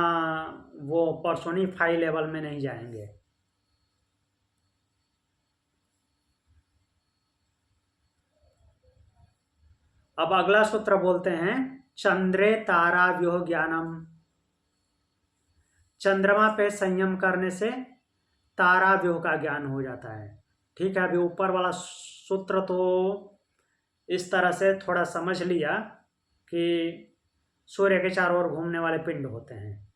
A: वो पर्सोनिफाई लेवल में नहीं जाएंगे। अब अगला सूत्र बोलते हैं, चंद्रे तारा व्यूह ज्ञानम। चंद्रमा पे संयम करने से तारा व्यूह का ज्ञान हो जाता है। ठीक है, अभी ऊपर वाला सूत्र तो इस तरह से थोड़ा समझ लिया कि सूर्य के चारों ओर घूमने वाले पिंड होते हैं,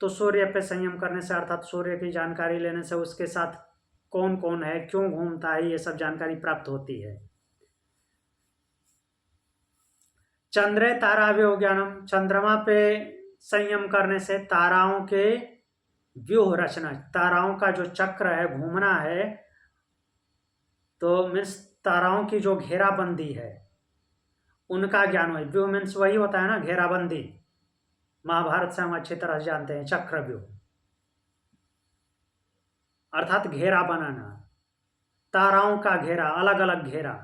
A: तो सूर्य पे संयम करने से अर्थात सूर्य की जानकारी लेने से उसके साथ कौन कौन है, क्यों घूमता है, ये सब जानकारी प्राप्त होती है। चंद्रे तारा व्यूह ज्ञानम, चंद्रमा पे संयम करने से ताराओं के व्यूह रचना, ताराओं का जो चक्र है, घूमना है, तो मीन्स ताराओं की जो घेराबंदी है उनका ज्ञान हो। व्यूह मीन्स वही होता है ना, घेराबंदी। महाभारत से हम अच्छी तरह जानते हैं चक्रव्यूह अर्थात घेरा बनाना, ताराओं का घेरा, अलग अलग घेरा,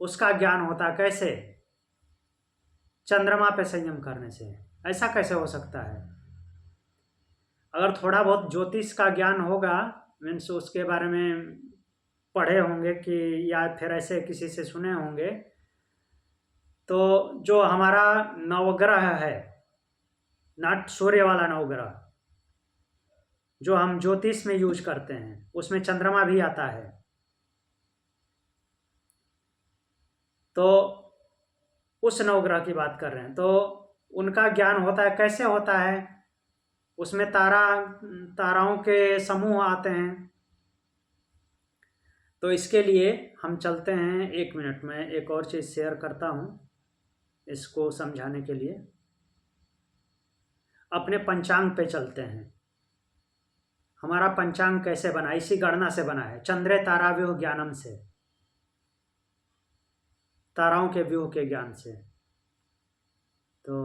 A: उसका ज्ञान होता है। कैसे? चंद्रमा पे संयम करने से। ऐसा कैसे हो सकता है? अगर थोड़ा बहुत ज्योतिष का ज्ञान होगा, मीन्स उसके बारे में पढ़े होंगे कि या फिर ऐसे किसी से सुने होंगे, तो जो हमारा नवग्रह है, नॉट सूर्य वाला नवग्रह, जो हम ज्योतिष में यूज करते हैं, उसमें चंद्रमा भी आता है। तो उस नवग्रह की बात कर रहे हैं, तो उनका ज्ञान होता है। कैसे होता है? उसमें ताराओं के समूह आते हैं। तो इसके लिए हम चलते हैं, 1 मिनट में एक और चीज़ शेयर करता हूँ इसको समझाने के लिए। अपने पंचांग पे चलते हैं। हमारा पंचांग कैसे बना? इसी गणना से बना है, चंद्रे तारा व्यूह ज्ञानम से, ताराओं के व्यूह के ज्ञान से। तो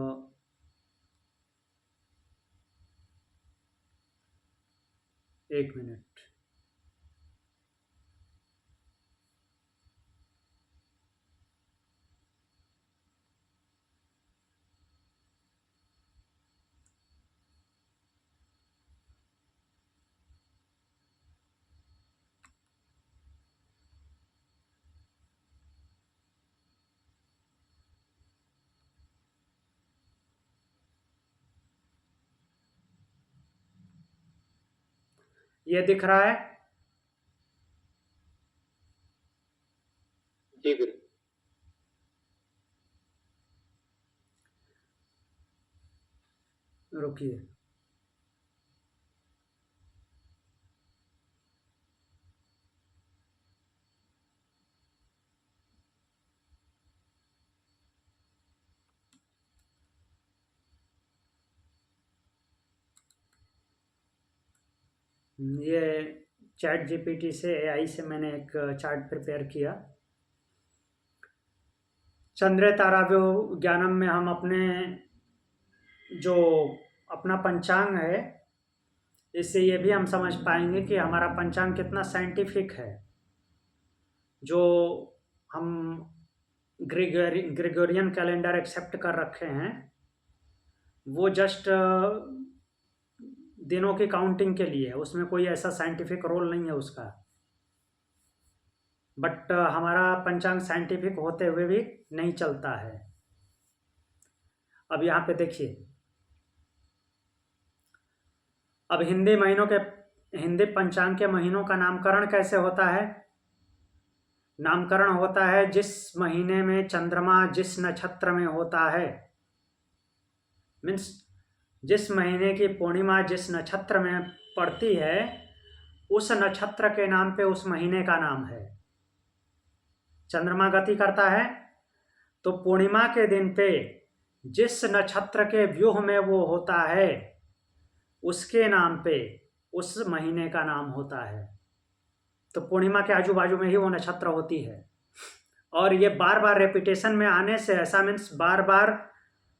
A: एक मिनट, ये दिख रहा है?
B: जी गुरु।
A: रुकिए, ये चैट जीपीटी से, AI से मैंने एक चार्ट प्रिपेयर किया। चंद्र ताराव्यूह ज्ञानम में हम अपने जो अपना पंचांग है, इससे ये भी हम समझ पाएंगे कि हमारा पंचांग कितना साइंटिफिक है। जो हम ग्रेगोरियन कैलेंडर एक्सेप्ट कर रखे हैं, वो जस्ट दिनों की काउंटिंग के लिए है, उसमें कोई ऐसा साइंटिफिक रोल नहीं है उसका। बट हमारा पंचांग साइंटिफिक होते हुए भी नहीं चलता है। अब यहाँ पे देखिए, अब हिंदी पंचांग के महीनों का नामकरण कैसे होता है? नामकरण होता है जिस महीने में चंद्रमा जिस नक्षत्र में होता है, मीन्स जिस महीने की पूर्णिमा जिस नक्षत्र में पड़ती है, उस नक्षत्र के नाम पे उस महीने का नाम है। चंद्रमा गति करता है, तो पूर्णिमा के दिन पे जिस नक्षत्र के व्यूह में वो होता है उसके नाम पे उस महीने का नाम होता है। तो पूर्णिमा के आजू बाजू में ही वो नक्षत्र होती है। और ये बार बार रेपिटेशन में आने से ऐसा मीन्स बार बार,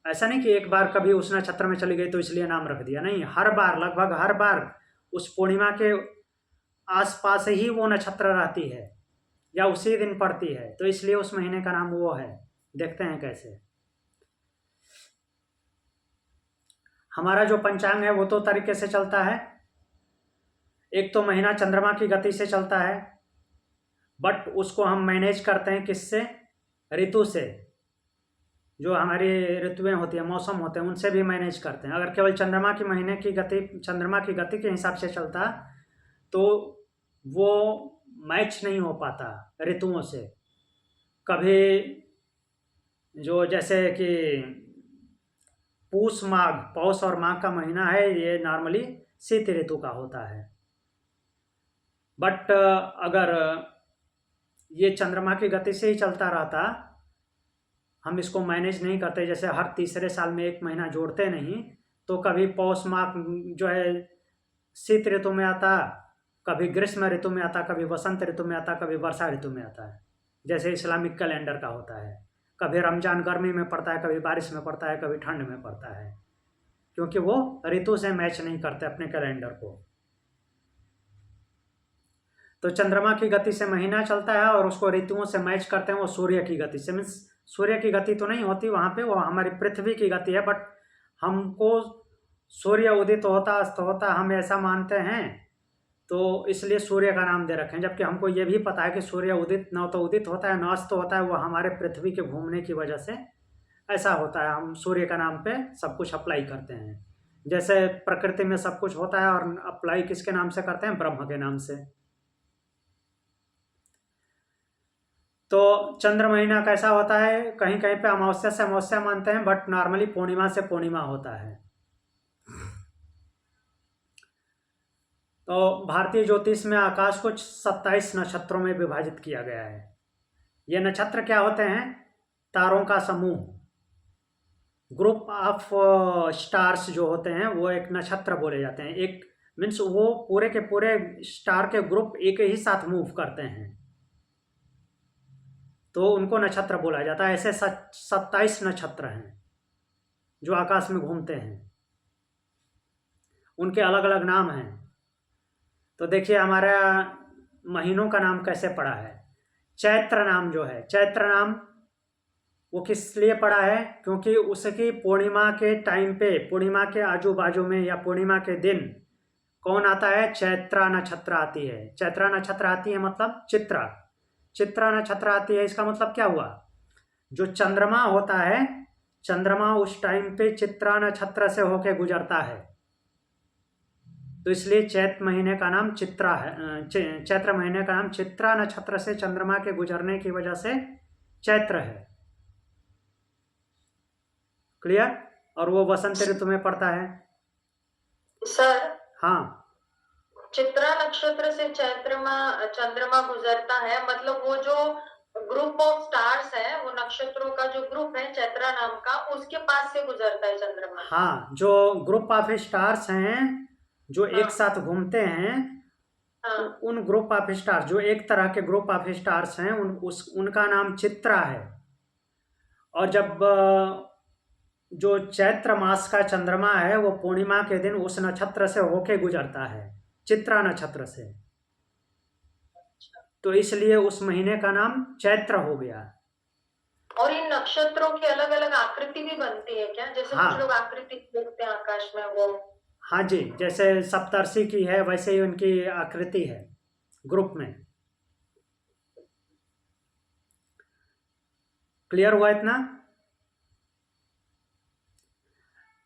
A: ऐसा नहीं कि एक बार कभी उस नक्षत्र में चली गई तो इसलिए नाम रख दिया, नहीं, हर बार, लगभग हर बार उस पूर्णिमा के आसपास ही वो नक्षत्र रहती है या उसी दिन पड़ती है, तो इसलिए उस महीने का नाम वो है। देखते हैं कैसे। हमारा जो पंचांग है वो दो तरीके से चलता है। एक तो महीना चंद्रमा की गति से चलता है, बट उसको हम मैनेज करते हैं किससे? ऋतु से। जो हमारी ऋतुएं होती हैं, मौसम होते हैं, उनसे भी मैनेज करते हैं। अगर केवल चंद्रमा की महीने की गति, चंद्रमा की गति के हिसाब से चलता तो वो मैच नहीं हो पाता ऋतुओं से। कभी जो जैसे कि पूस माघ, पौष और माघ का महीना है, ये नॉर्मली शीत ऋतु का होता है। बट अगर ये चंद्रमा की गति से ही चलता रहता, हम इसको मैनेज नहीं करते, जैसे हर तीसरे साल में एक महीना जोड़ते नहीं, तो कभी पौष माघ जो है शीत ऋतु में आता, कभी ग्रीष्म ऋतु में आता, कभी वसंत ऋतु में आता, कभी वर्षा ऋतु में आता है, जैसे इस्लामिक कैलेंडर का होता है। कभी रमजान गर्मी में पड़ता है, कभी बारिश में पड़ता है, कभी ठंड में पड़ता है, क्योंकि वो ऋतु से मैच नहीं करते अपने कैलेंडर को। तो चंद्रमा की गति से महीना चलता है और उसको ऋतुओं से मैच करते हैं वो सूर्य की गति से। मीन्स सूर्य की गति तो नहीं होती वहाँ पे, वो हमारी पृथ्वी की गति है, बट हमको सूर्य उदित होता अस्त होता हम ऐसा मानते हैं, तो इसलिए सूर्य का नाम दे रखे हैं। जबकि हमको ये भी पता है कि सूर्य उदित न तो उदित होता है न अस्त होता है, वो हमारे पृथ्वी के घूमने की वजह से ऐसा होता है। हम सूर्य का नाम पे सब कुछ अप्लाई करते हैं। जैसे प्रकृति में सब कुछ होता है और अप्लाई किसके नाम से करते हैं? ब्रह्म के नाम से। तो चंद्र महीना कैसा होता है? कहीं कहीं पे अमावस्या से अमावस्या मानते हैं, बट नॉर्मली पूर्णिमा से पूर्णिमा होता है। तो भारतीय ज्योतिष में आकाश को 27 नक्षत्रों में विभाजित किया गया है। ये नक्षत्र क्या होते हैं? तारों का समूह, ग्रुप ऑफ स्टार्स जो होते हैं वो एक नक्षत्र बोले जाते हैं। एक मीन्स वो पूरे के पूरे स्टार के ग्रुप एक ही साथ मूव करते हैं, तो उनको नक्षत्र बोला जाता है। ऐसे 27 नक्षत्र हैं जो आकाश में घूमते हैं, उनके अलग अलग नाम हैं। तो देखिए हमारा महीनों का नाम कैसे पड़ा है। चैत्र नाम जो है, चैत्र नाम वो किस लिए पड़ा है? क्योंकि उसकी पूर्णिमा के टाइम पे, पूर्णिमा के आजू बाजू में या पूर्णिमा के दिन कौन आता है? चैत्रा नक्षत्र आती है। चैत्रा नक्षत्र आती है मतलब चित्रा नक्षत्र आती है। इसका मतलब क्या हुआ? जो चंद्रमा होता है, चंद्रमा उस टाइम पे चित्रा नक्षत्र से होके गुजरता है, तो इसलिए चैत्र महीने का नाम चित्रा है। चैत्र महीने का नाम चित्रा नक्षत्र से चंद्रमा के गुजरने की वजह से चैत्र है। क्लियर? और वो वसंत ऋतु में पड़ता है।
C: सर,
A: हाँ,
C: चित्रा नक्षत्र से चंद्रमा गुजरता है, मतलब वो जो ग्रुप ऑफ स्टार्स है, वो नक्षत्रों का जो ग्रुप है चैत्रा नाम का, उसके पास से गुजरता है चंद्रमा।
A: हाँ, जो ग्रुप ऑफ स्टार्स हैं जो
C: हाँ,
A: एक साथ घूमते हैं,
C: हाँ,
A: उन ग्रुप ऑफ स्टार्स, जो एक तरह के ग्रुप ऑफ स्टार्स हैं, उनका नाम चित्रा है। और जब जो चैत्र मास का चंद्रमा है वो पूर्णिमा के दिन उस नक्षत्र से होके गुजरता है, चित्रा नक्षत्र से, तो इसलिए उस महीने का नाम चैत्र हो गया।
C: और इन नक्षत्रों की अलग अलग आकृति भी बनती है क्या? जैसे
A: हाँ,
C: कुछ लोग आकृति देखते हैं आकाश में, वो
A: हाँ जी, जैसे सप्तर्षि की है वैसे ही उनकी आकृति है ग्रुप में। क्लियर हुआ इतना?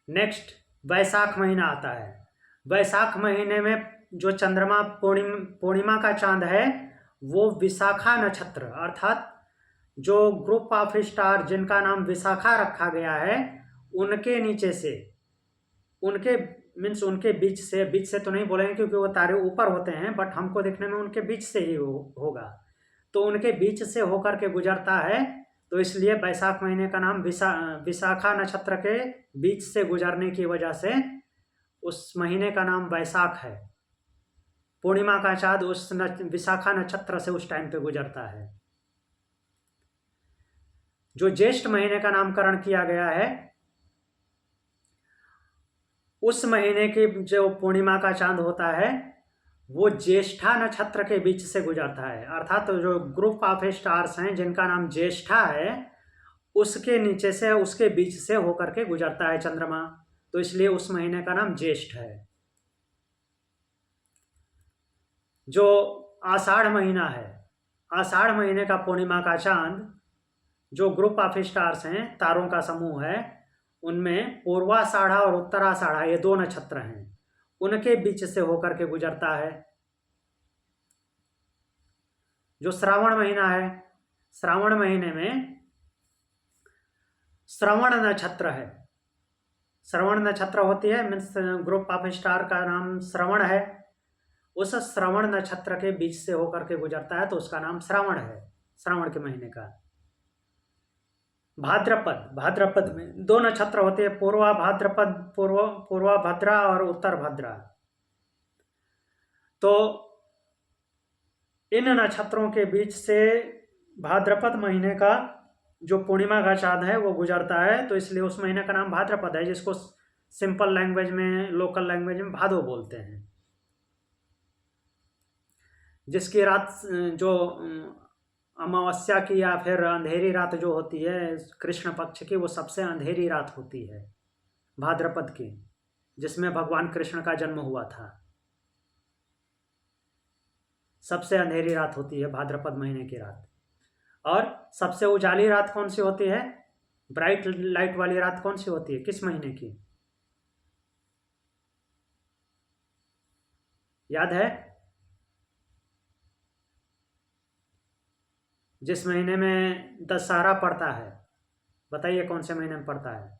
A: नेक्स्ट वैशाख महीना आता है। वैशाख महीने में जो चंद्रमा पूर्णिमा का चांद है वो विशाखा नक्षत्र, अर्थात जो ग्रुप ऑफ स्टार जिनका नाम विशाखा रखा गया है, उनके नीचे से, उनके मीन्स उनके बीच से तो नहीं बोलेंगे क्योंकि वो तारे ऊपर होते हैं, बट हमको देखने में उनके बीच से ही होगा। तो उनके बीच से होकर के गुजरता है तो इसलिए वैशाख महीने का नाम विशाखा नक्षत्र के बीच से गुजरने की वजह से उस महीने का नाम वैशाख है। पूर्णिमा का चाँद उस विशाखा नक्षत्र से उस टाइम पे गुजरता है। जो ज्येष्ठ महीने का नामकरण किया गया है, उस महीने की जो पूर्णिमा का चांद होता है वो ज्येष्ठा नक्षत्र के बीच से गुजरता है। अर्थात तो जो ग्रुप ऑफ स्टार्स हैं जिनका नाम ज्येष्ठा है, उसके नीचे से, उसके बीच से होकर के गुजरता है चंद्रमा, तो इसलिए उस महीने का नाम ज्येष्ठ है। जो आषाढ़ महीना है, आषाढ़ महीने का पूर्णिमा का चांद, जो ग्रुप ऑफ स्टार्स हैं, तारों का समूह है, उनमें पूर्वाषाढ़ा और उत्तराषाढ़ा ये दो नक्षत्र हैं, उनके बीच से होकर के गुजरता है। जो श्रावण महीना है, श्रावण महीने में श्रवण नक्षत्र है, श्रवण नक्षत्र होती है, मीन्स ग्रुप ऑफ स्टार का नाम श्रवण है, उस श्रवण नक्षत्र के बीच से होकर के गुजरता है, तो उसका नाम श्रावण है, श्रावण के महीने का। भाद्रपद, भाद्रपद में दो नक्षत्र होते हैं, पूर्वा भाद्रपद, पूर्वा भद्रा और उत्तर भद्रा। तो इन नक्षत्रों के बीच से भाद्रपद महीने का जो पूर्णिमा का चांद है वो गुजरता है, तो इसलिए उस महीने का नाम भाद्रपद है, जिसको सिंपल लैंग्वेज में, लोकल लैंग्वेज में भादो बोलते हैं। जिसकी रात जो अमावस्या की या फिर अंधेरी रात जो होती है कृष्ण पक्ष की, वो सबसे अंधेरी रात होती है भाद्रपद की, जिसमें भगवान कृष्ण का जन्म हुआ था। सबसे अंधेरी रात होती है भाद्रपद महीने की रात। और सबसे उजाली रात कौन सी होती है, ब्राइट लाइट वाली रात कौन सी होती है, किस महीने की, याद है? जिस महीने में दशहरा पड़ता है, बताइए कौन से महीने में पड़ता है?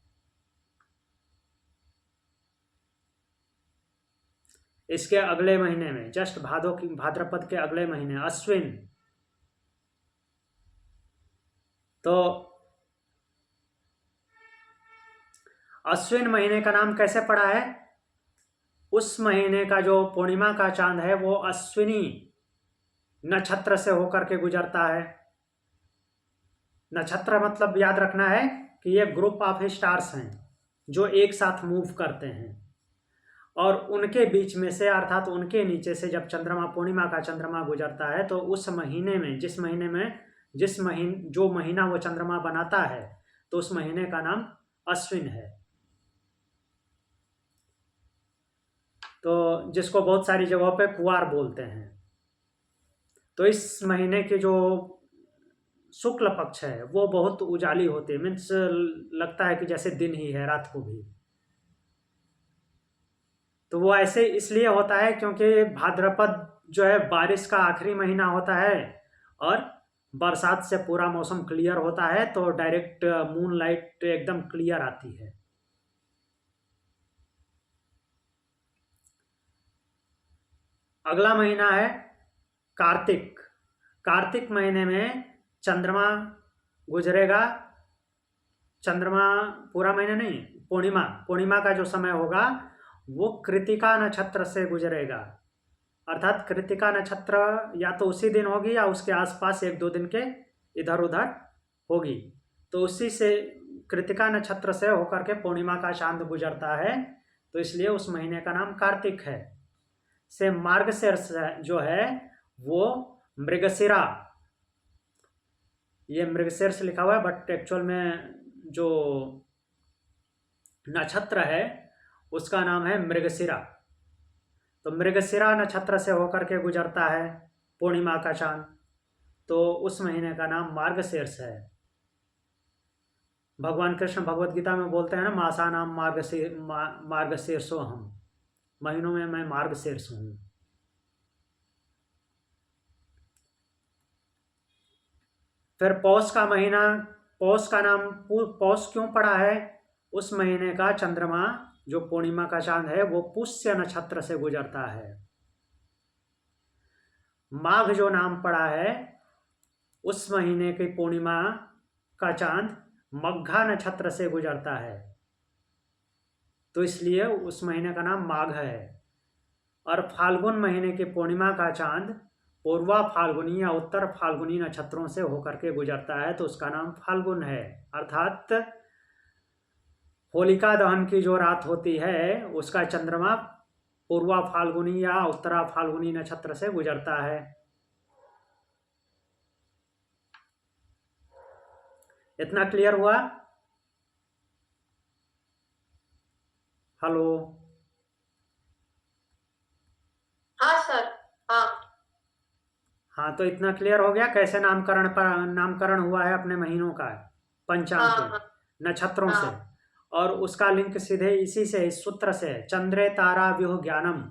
A: इसके अगले महीने में, जस्ट भाद्रपद के अगले महीने, अश्विन। तो अश्विन महीने का नाम कैसे पड़ा है? उस महीने का जो पूर्णिमा का चांद है वो अश्विनी नक्षत्र से होकर के गुजरता है। नक्षत्र मतलब याद रखना है कि ये ग्रुप ऑफ स्टार्स हैं जो एक साथ मूव करते हैं, और उनके बीच में से, अर्थात उनके नीचे से जब चंद्रमा, पूर्णिमा का चंद्रमा गुजरता है, तो उस महीने में, जो महीना वो चंद्रमा बनाता है, तो उस महीने का नाम अश्विन है। तो जिसको बहुत सारी जगहों पे कुवार बोलते हैं। तो इस महीने के जो शुक्ल पक्ष है वो बहुत उजाली होती है, मीन्स लगता है कि जैसे दिन ही है, रात को भी। तो वो ऐसे इसलिए होता है क्योंकि भाद्रपद जो है बारिश का आखिरी महीना होता है, और बरसात से पूरा मौसम क्लियर होता है, तो डायरेक्ट मून लाइट एकदम क्लियर आती है। अगला महीना है कार्तिक। कार्तिक महीने में चंद्रमा गुजरेगा, चंद्रमा पूरा महीना नहीं, पूर्णिमा का जो समय होगा वो कृतिका नक्षत्र से गुजरेगा। अर्थात कृतिका नक्षत्र या तो उसी दिन होगी या उसके आसपास 1-2 दिन के इधर उधर होगी, तो उसी से कृतिका नक्षत्र से होकर के पूर्णिमा का चांद गुजरता है, तो इसलिए उस महीने का नाम कार्तिक है। से मार्गशीर्ष जो है वो मृगशिरा, ये मृगशीर्ष लिखा हुआ है बट एक्चुअल में जो नक्षत्र है उसका नाम है मृगशिरा। तो मृगशिरा नक्षत्र से होकर के गुजरता है पूर्णिमा का चांद, तो उस महीने का नाम मार्गशीर्ष है। भगवान कृष्ण भगवत गीता में बोलते हैं ना, मासा नाम मार्गशीर्षो हम, महीनों में मैं मार्गशीर्ष हूँ। फिर पौष का महीना, पौष का नाम पौष क्यों पड़ा है? उस महीने का चंद्रमा जो पूर्णिमा का चांद है वो पुष्य नक्षत्र से गुजरता है। माघ जो नाम पड़ा है उस महीने की पूर्णिमा का चांद मघा नक्षत्र से गुजरता है, तो इसलिए उस महीने का नाम माघ है। और फाल्गुन महीने की पूर्णिमा का चांद पूर्वा फाल्गुनी या उत्तर फाल्गुनी नक्षत्रों से होकर के गुजरता है, तो उसका नाम फाल्गुन है। अर्थात होलिका दहन की जो रात होती है उसका चंद्रमा पूर्वा फाल्गुनी या उत्तरा फाल्गुनी नक्षत्र से गुजरता है। इतना क्लियर हुआ? हेलो?
C: हाँ सर। हाँ
A: हाँ, तो इतना क्लियर हो गया कैसे नामकरण हुआ है अपने महीनों का, पंचांग
C: हाँ
A: के
C: हाँ
A: नक्षत्रों से।
C: हाँ
A: और उसका लिंक सीधे इसी से, इस सूत्र से, चंद्रे तारा व्यूह ज्ञानम,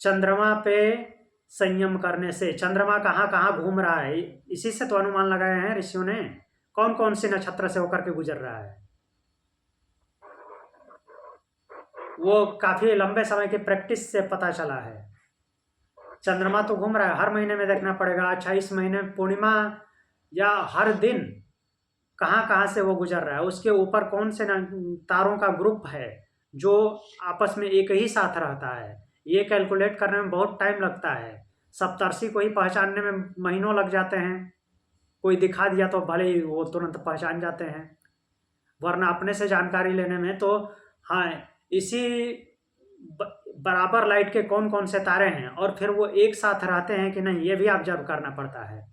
A: चंद्रमा पे संयम करने से। चंद्रमा कहाँ कहाँ घूम रहा है, इसी से तो अनुमान लगाए हैं ऋषियों ने कौन कौन से नक्षत्र से होकर के गुजर रहा है। वो काफी लंबे समय की प्रैक्टिस से पता चला है। चंद्रमा तो घूम रहा है, हर महीने में देखना पड़ेगा। अच्छा, इस महीने पूर्णिमा या हर दिन कहाँ कहाँ से वो गुजर रहा है, उसके ऊपर कौन से तारों का ग्रुप है जो आपस में एक ही साथ रहता है, ये कैलकुलेट करने में बहुत टाइम लगता है। सप्तर्षि को ही पहचानने में महीनों लग जाते हैं। कोई दिखा दिया तो भले ही वो तुरंत पहचान जाते हैं, वरना अपने से जानकारी लेने में तो हाँ, इसी बराबर लाइट के कौन कौन से तारे हैं और फिर वो एक साथ रहते हैं कि नहीं, ये भी ऑब्जर्व करना पड़ता है।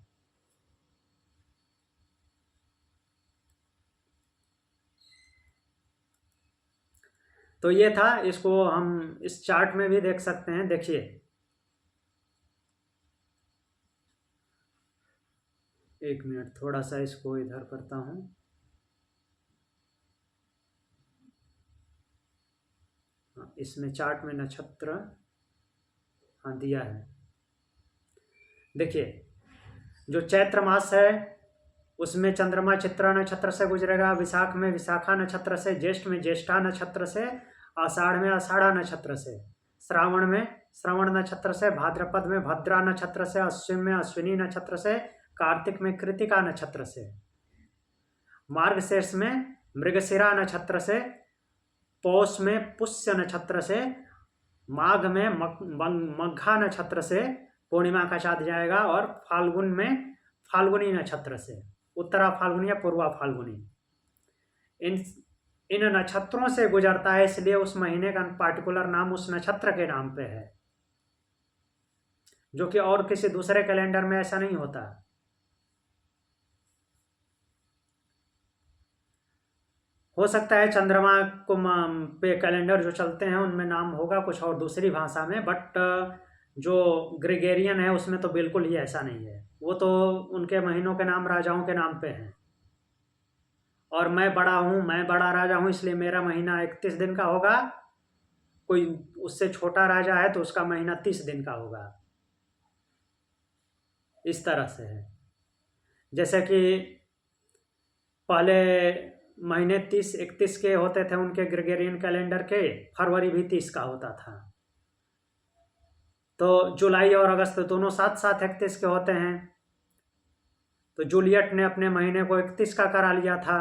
A: तो ये था, इसको हम इस चार्ट में भी देख सकते हैं। देखिए, एक मिनट, थोड़ा सा इसको इधर करता हूं। हाँ, इसमें चार्ट में नक्षत्र हाँ दिया है। देखिए, जो चैत्र मास है उसमें चंद्रमा चित्रा नक्षत्र से गुजरेगा, विशाख में विशाखा नक्षत्र से, ज्येष्ठ में ज्येष्ठा नक्षत्र से, आषाढ़ में आषाढ़ा नक्षत्र से, श्रावण में श्रवण नक्षत्र से, भाद्रपद में भद्रा नक्षत्र से, अश्विन में अश्विनी नक्षत्र से, कार्तिक में कृतिका नक्षत्र से, मार्गशीर्ष में मृगशिरा नक्षत्र से, पौष में पुष्य नक्षत्र से, माघ में मघा नक्षत्र से पूर्णिमा का चाँद जाएगा, और फाल्गुन में फाल्गुनी नक्षत्र से, उत्तरा फाल्गुनी या पूर्वा फाल्गुनी, इन नक्षत्रों से गुजरता है। इसलिए उस महीने का पार्टिकुलर नाम उस नक्षत्र के नाम पे है, जो कि और किसी दूसरे कैलेंडर में ऐसा नहीं होता। हो सकता है चंद्रमा को पे कैलेंडर जो चलते हैं उनमें नाम होगा कुछ और दूसरी भाषा में, बट जो ग्रेगोरियन है उसमें तो बिल्कुल ही ऐसा नहीं है। वो तो उनके महीनों के नाम राजाओं के नाम पे हैं। और मैं बड़ा राजा हूँ, इसलिए मेरा महीना 31 दिन का होगा। कोई उससे छोटा राजा है तो उसका महीना 30 दिन का होगा। इस तरह से है। जैसे कि पहले महीने 30-31 के होते थे उनके ग्रेगोरियन कैलेंडर के, फरवरी भी 30 का होता था। तो जुलाई और अगस्त दोनों साथ साथ 31 के होते हैं। तो जूलियट ने अपने महीने को 31 का करा लिया था,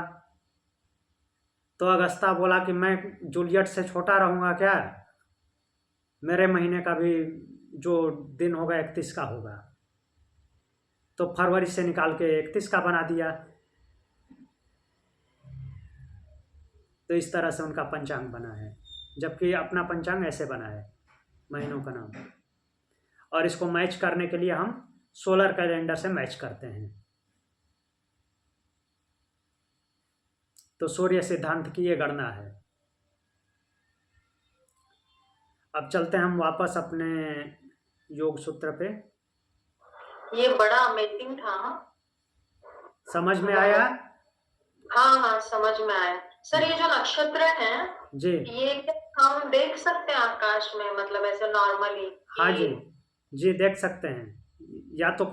A: तो अगस्ता बोला कि मैं जूलियट से छोटा रहूँगा क्या, मेरे महीने का भी जो दिन होगा 31 का होगा। तो फरवरी से निकाल के 31 का बना दिया। तो इस तरह से उनका पंचांग बना है, जबकि अपना पंचांग ऐसे बना है, महीनों का नाम। और इसको मैच करने के लिए हम सोलर कैलेंडर से मैच करते हैं। तो सूर्य सिद्धांत की ये गणना है। अब चलते हैं हम वापस अपने योग सूत्र पे।
C: ये बड़ा अमेजिंग था।
A: समझ में आया?
C: हाँ हाँ, समझ में आया सर। ये जो नक्षत्र हैं
A: जी,
C: ये क्या हम देख सकते हैं आकाश में, मतलब ऐसे नॉर्मली?
A: हाँ जी, जी देख सकते हैं। या तो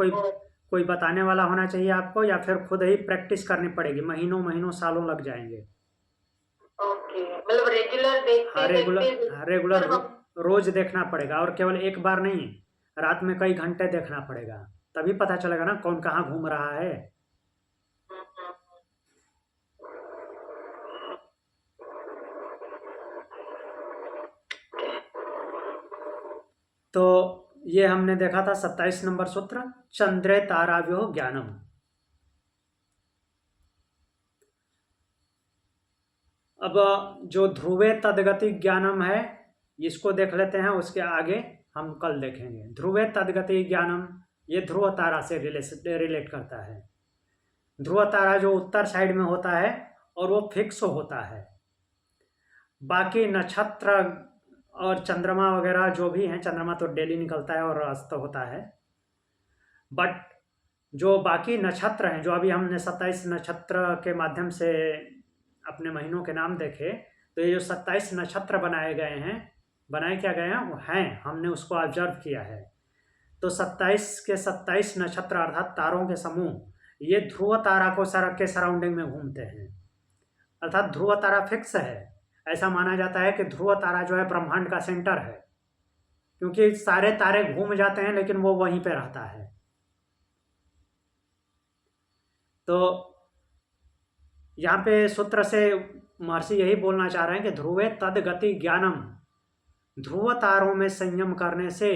A: कोई बताने वाला होना चाहिए आपको, या फिर खुद ही प्रैक्टिस करनी पड़ेगी। महीनों सालों लग जाएंगे।
C: ओके, मतलब रेगुलर देखते
A: हाँ, रेगुलर
C: हम
A: रोज देखना पड़ेगा, और केवल एक बार नहीं, रात में कई घंटे देखना पड़ेगा, तभी पता चलेगा ना कौन कहाँ घूम रहा है। तो ये हमने देखा था 27 नंबर सूत्र, चंद्रे ताराव्योह ज्ञानम। अब जो ध्रुवे तदगति ज्ञानम है, इसको देख लेते हैं, उसके आगे हम कल देखेंगे। ध्रुवे तदगति ज्ञानम, ये ध्रुव तारा से रिलेट करता है। ध्रुव तारा जो उत्तर साइड में होता है और वो फिक्स होता है। बाकी नक्षत्र और चंद्रमा वगैरह जो भी हैं, चंद्रमा तो डेली निकलता है और अस्त होता है, बट जो बाकी नक्षत्र हैं, जो अभी हमने 27 नक्षत्र के माध्यम से अपने महीनों के नाम देखे, तो ये जो 27 नक्षत्र बनाए गए हैं, बनाए क्या गए हैं, वो हैं, हमने उसको ऑब्जर्व किया है। तो 27 के 27 नक्षत्र अर्थात तारों के समूह, ये ध्रुव तारा को के सराउंडिंग में घूमते हैं। अर्थात ध्रुव तारा फिक्स है। ऐसा माना जाता है कि ध्रुव तारा जो है ब्रह्मांड का सेंटर है, क्योंकि सारे तारे घूम जाते हैं लेकिन वो वहीं पे रहता है। तो यहाँ पे सूत्र से महर्षि यही बोलना चाह रहे हैं कि ध्रुवे तद गति ज्ञानम, ध्रुव तारों में संयम करने से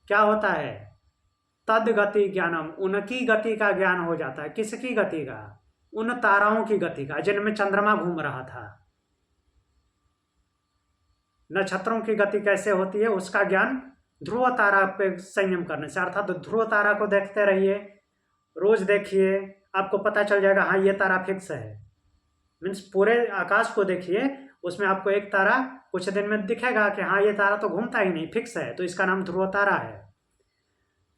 A: क्या होता है, तद गति ज्ञानम, उनकी गति का ज्ञान हो जाता है। किसकी गति का? उन ताराओं की गति का जिनमें चंद्रमा घूम रहा था। नक्षत्रों की गति कैसे होती है उसका ज्ञान ध्रुव तारा पे संयम करने से, अर्थात तो ध्रुव तारा को देखते रहिए, रोज देखिए, आपको पता चल जाएगा हाँ ये तारा फिक्स है। मीन्स पूरे आकाश को देखिए, उसमें आपको एक तारा कुछ दिन में दिखेगा कि हाँ ये तारा तो घूमता ही नहीं, फिक्स है, तो इसका नाम ध्रुव तारा है।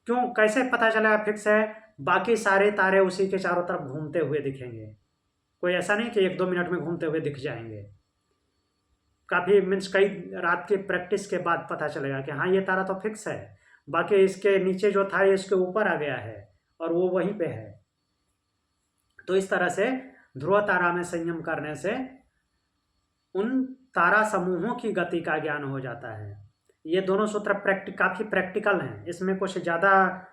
A: क्यों, कैसे पता चलेगा फिक्स है? बाकी सारे तारे उसी के चारों तरफ घूमते हुए दिखेंगे। कोई ऐसा नहीं कि 1-2 मिनट में घूमते हुए दिख जाएंगे। काफ़ी मीन्स कई रात की प्रैक्टिस के बाद पता चलेगा कि हाँ ये तारा तो फिक्स है, बाकी इसके नीचे जो था ये इसके ऊपर आ गया है और वो वहीं पे है। तो इस तरह से ध्रुव तारा में संयम करने से उन तारा समूहों की गति का ज्ञान हो जाता है। ये दोनों सूत्र काफ़ी प्रैक्टिकल हैं, इसमें कुछ ज़्यादा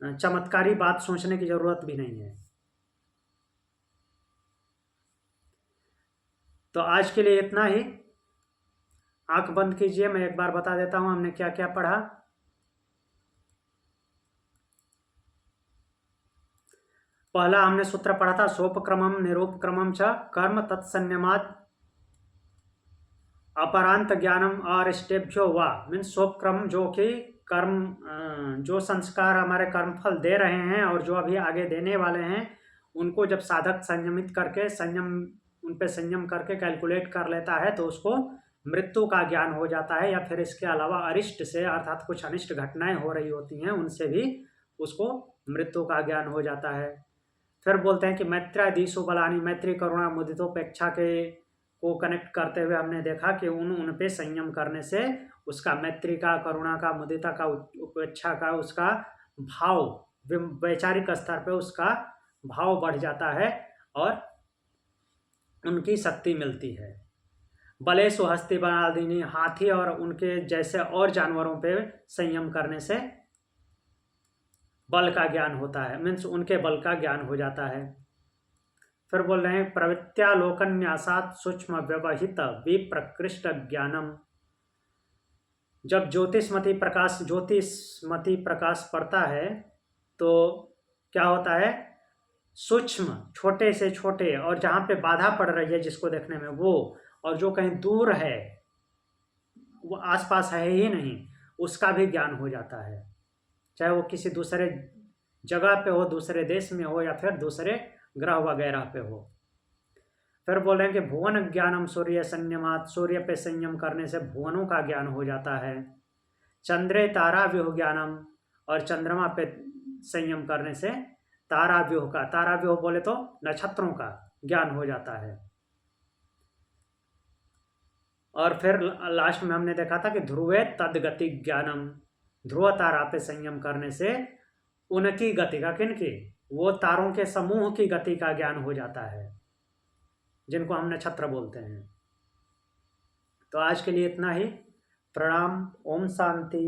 A: चमत्कारी बात सोचने की ज़रूरत भी नहीं है। तो आज के लिए इतना ही। आंख बंद कीजिए, मैं एक बार बता देता हूं हमने क्या क्या पढ़ा। पहला हमने सूत्र पढ़ा था सोपक्रमम निरूपक्रमम च कर्म तत्संयमात् अपरांत ज्ञानम और स्टेप्यो वा, मीन्स सोपक्रम जो कि कर्म, जो संस्कार हमारे कर्मफल दे रहे हैं और जो अभी आगे देने वाले हैं, उनको जब साधक संयमित करके उन पे संयम करके कैलकुलेट कर लेता है तो उसको मृत्यु का ज्ञान हो जाता है, या फिर इसके अलावा अरिष्ट से, अर्थात कुछ अनिष्ट घटनाएं हो रही होती हैं उनसे भी उसको मृत्यु का ज्ञान हो जाता है। फिर बोलते हैं कि मैत्रादीसु बलानी, मैत्री करुणा मुदितोपेक्षा के को कनेक्ट करते हुए हमने देखा कि उन पे संयम करने से उसका मैत्री का, करुणा का, मुदिता का, उपेक्षा का, उसका भाव वैचारिक स्तर पे उसका भाव बढ़ जाता है और उनकी शक्ति मिलती है। बलेसु हस्ती बनादिनी, हाथी और उनके जैसे और जानवरों पे संयम करने से बल का ज्ञान होता है, मीन्स उनके बल का ज्ञान हो जाता है। फिर बोल रहे हैं प्रवृत्त्यालोकन्यासात् सूक्ष्म व्यवहित विप्रकृष्ट ज्ञानम, जब ज्योतिषमती प्रकाश पड़ता है तो क्या होता है, सूक्ष्म, छोटे से छोटे, और जहाँ पे बाधा पड़ रही है जिसको देखने में वो, और जो कहीं दूर है वो आसपास है ही नहीं, उसका भी ज्ञान हो जाता है, चाहे वो किसी दूसरे जगह पे हो, दूसरे देश में हो, या फिर दूसरे ग्रह वगैरह पे हो। फिर बोल रहे हैं कि भुवन ज्ञानम सूर्य संयमात्, सूर्य पे संयम करने से भुवनों का ज्ञान हो जाता है। चंद्रे ताराव्यूह ज्ञानम, और चंद्रमा पे संयम करने से ताराव्यूह का, ताराव्यूह बोले तो नक्षत्रों का ज्ञान हो जाता है। और फिर लास्ट में हमने देखा था कि ध्रुवे तदगति ज्ञानम, ध्रुव तारा पे संयम करने से उनकी गति का, किनकी, वो तारों के समूह की गति का ज्ञान हो जाता है, जिनको हम नक्षत्र बोलते हैं। तो आज के लिए इतना ही। प्रणाम। ओम शांति।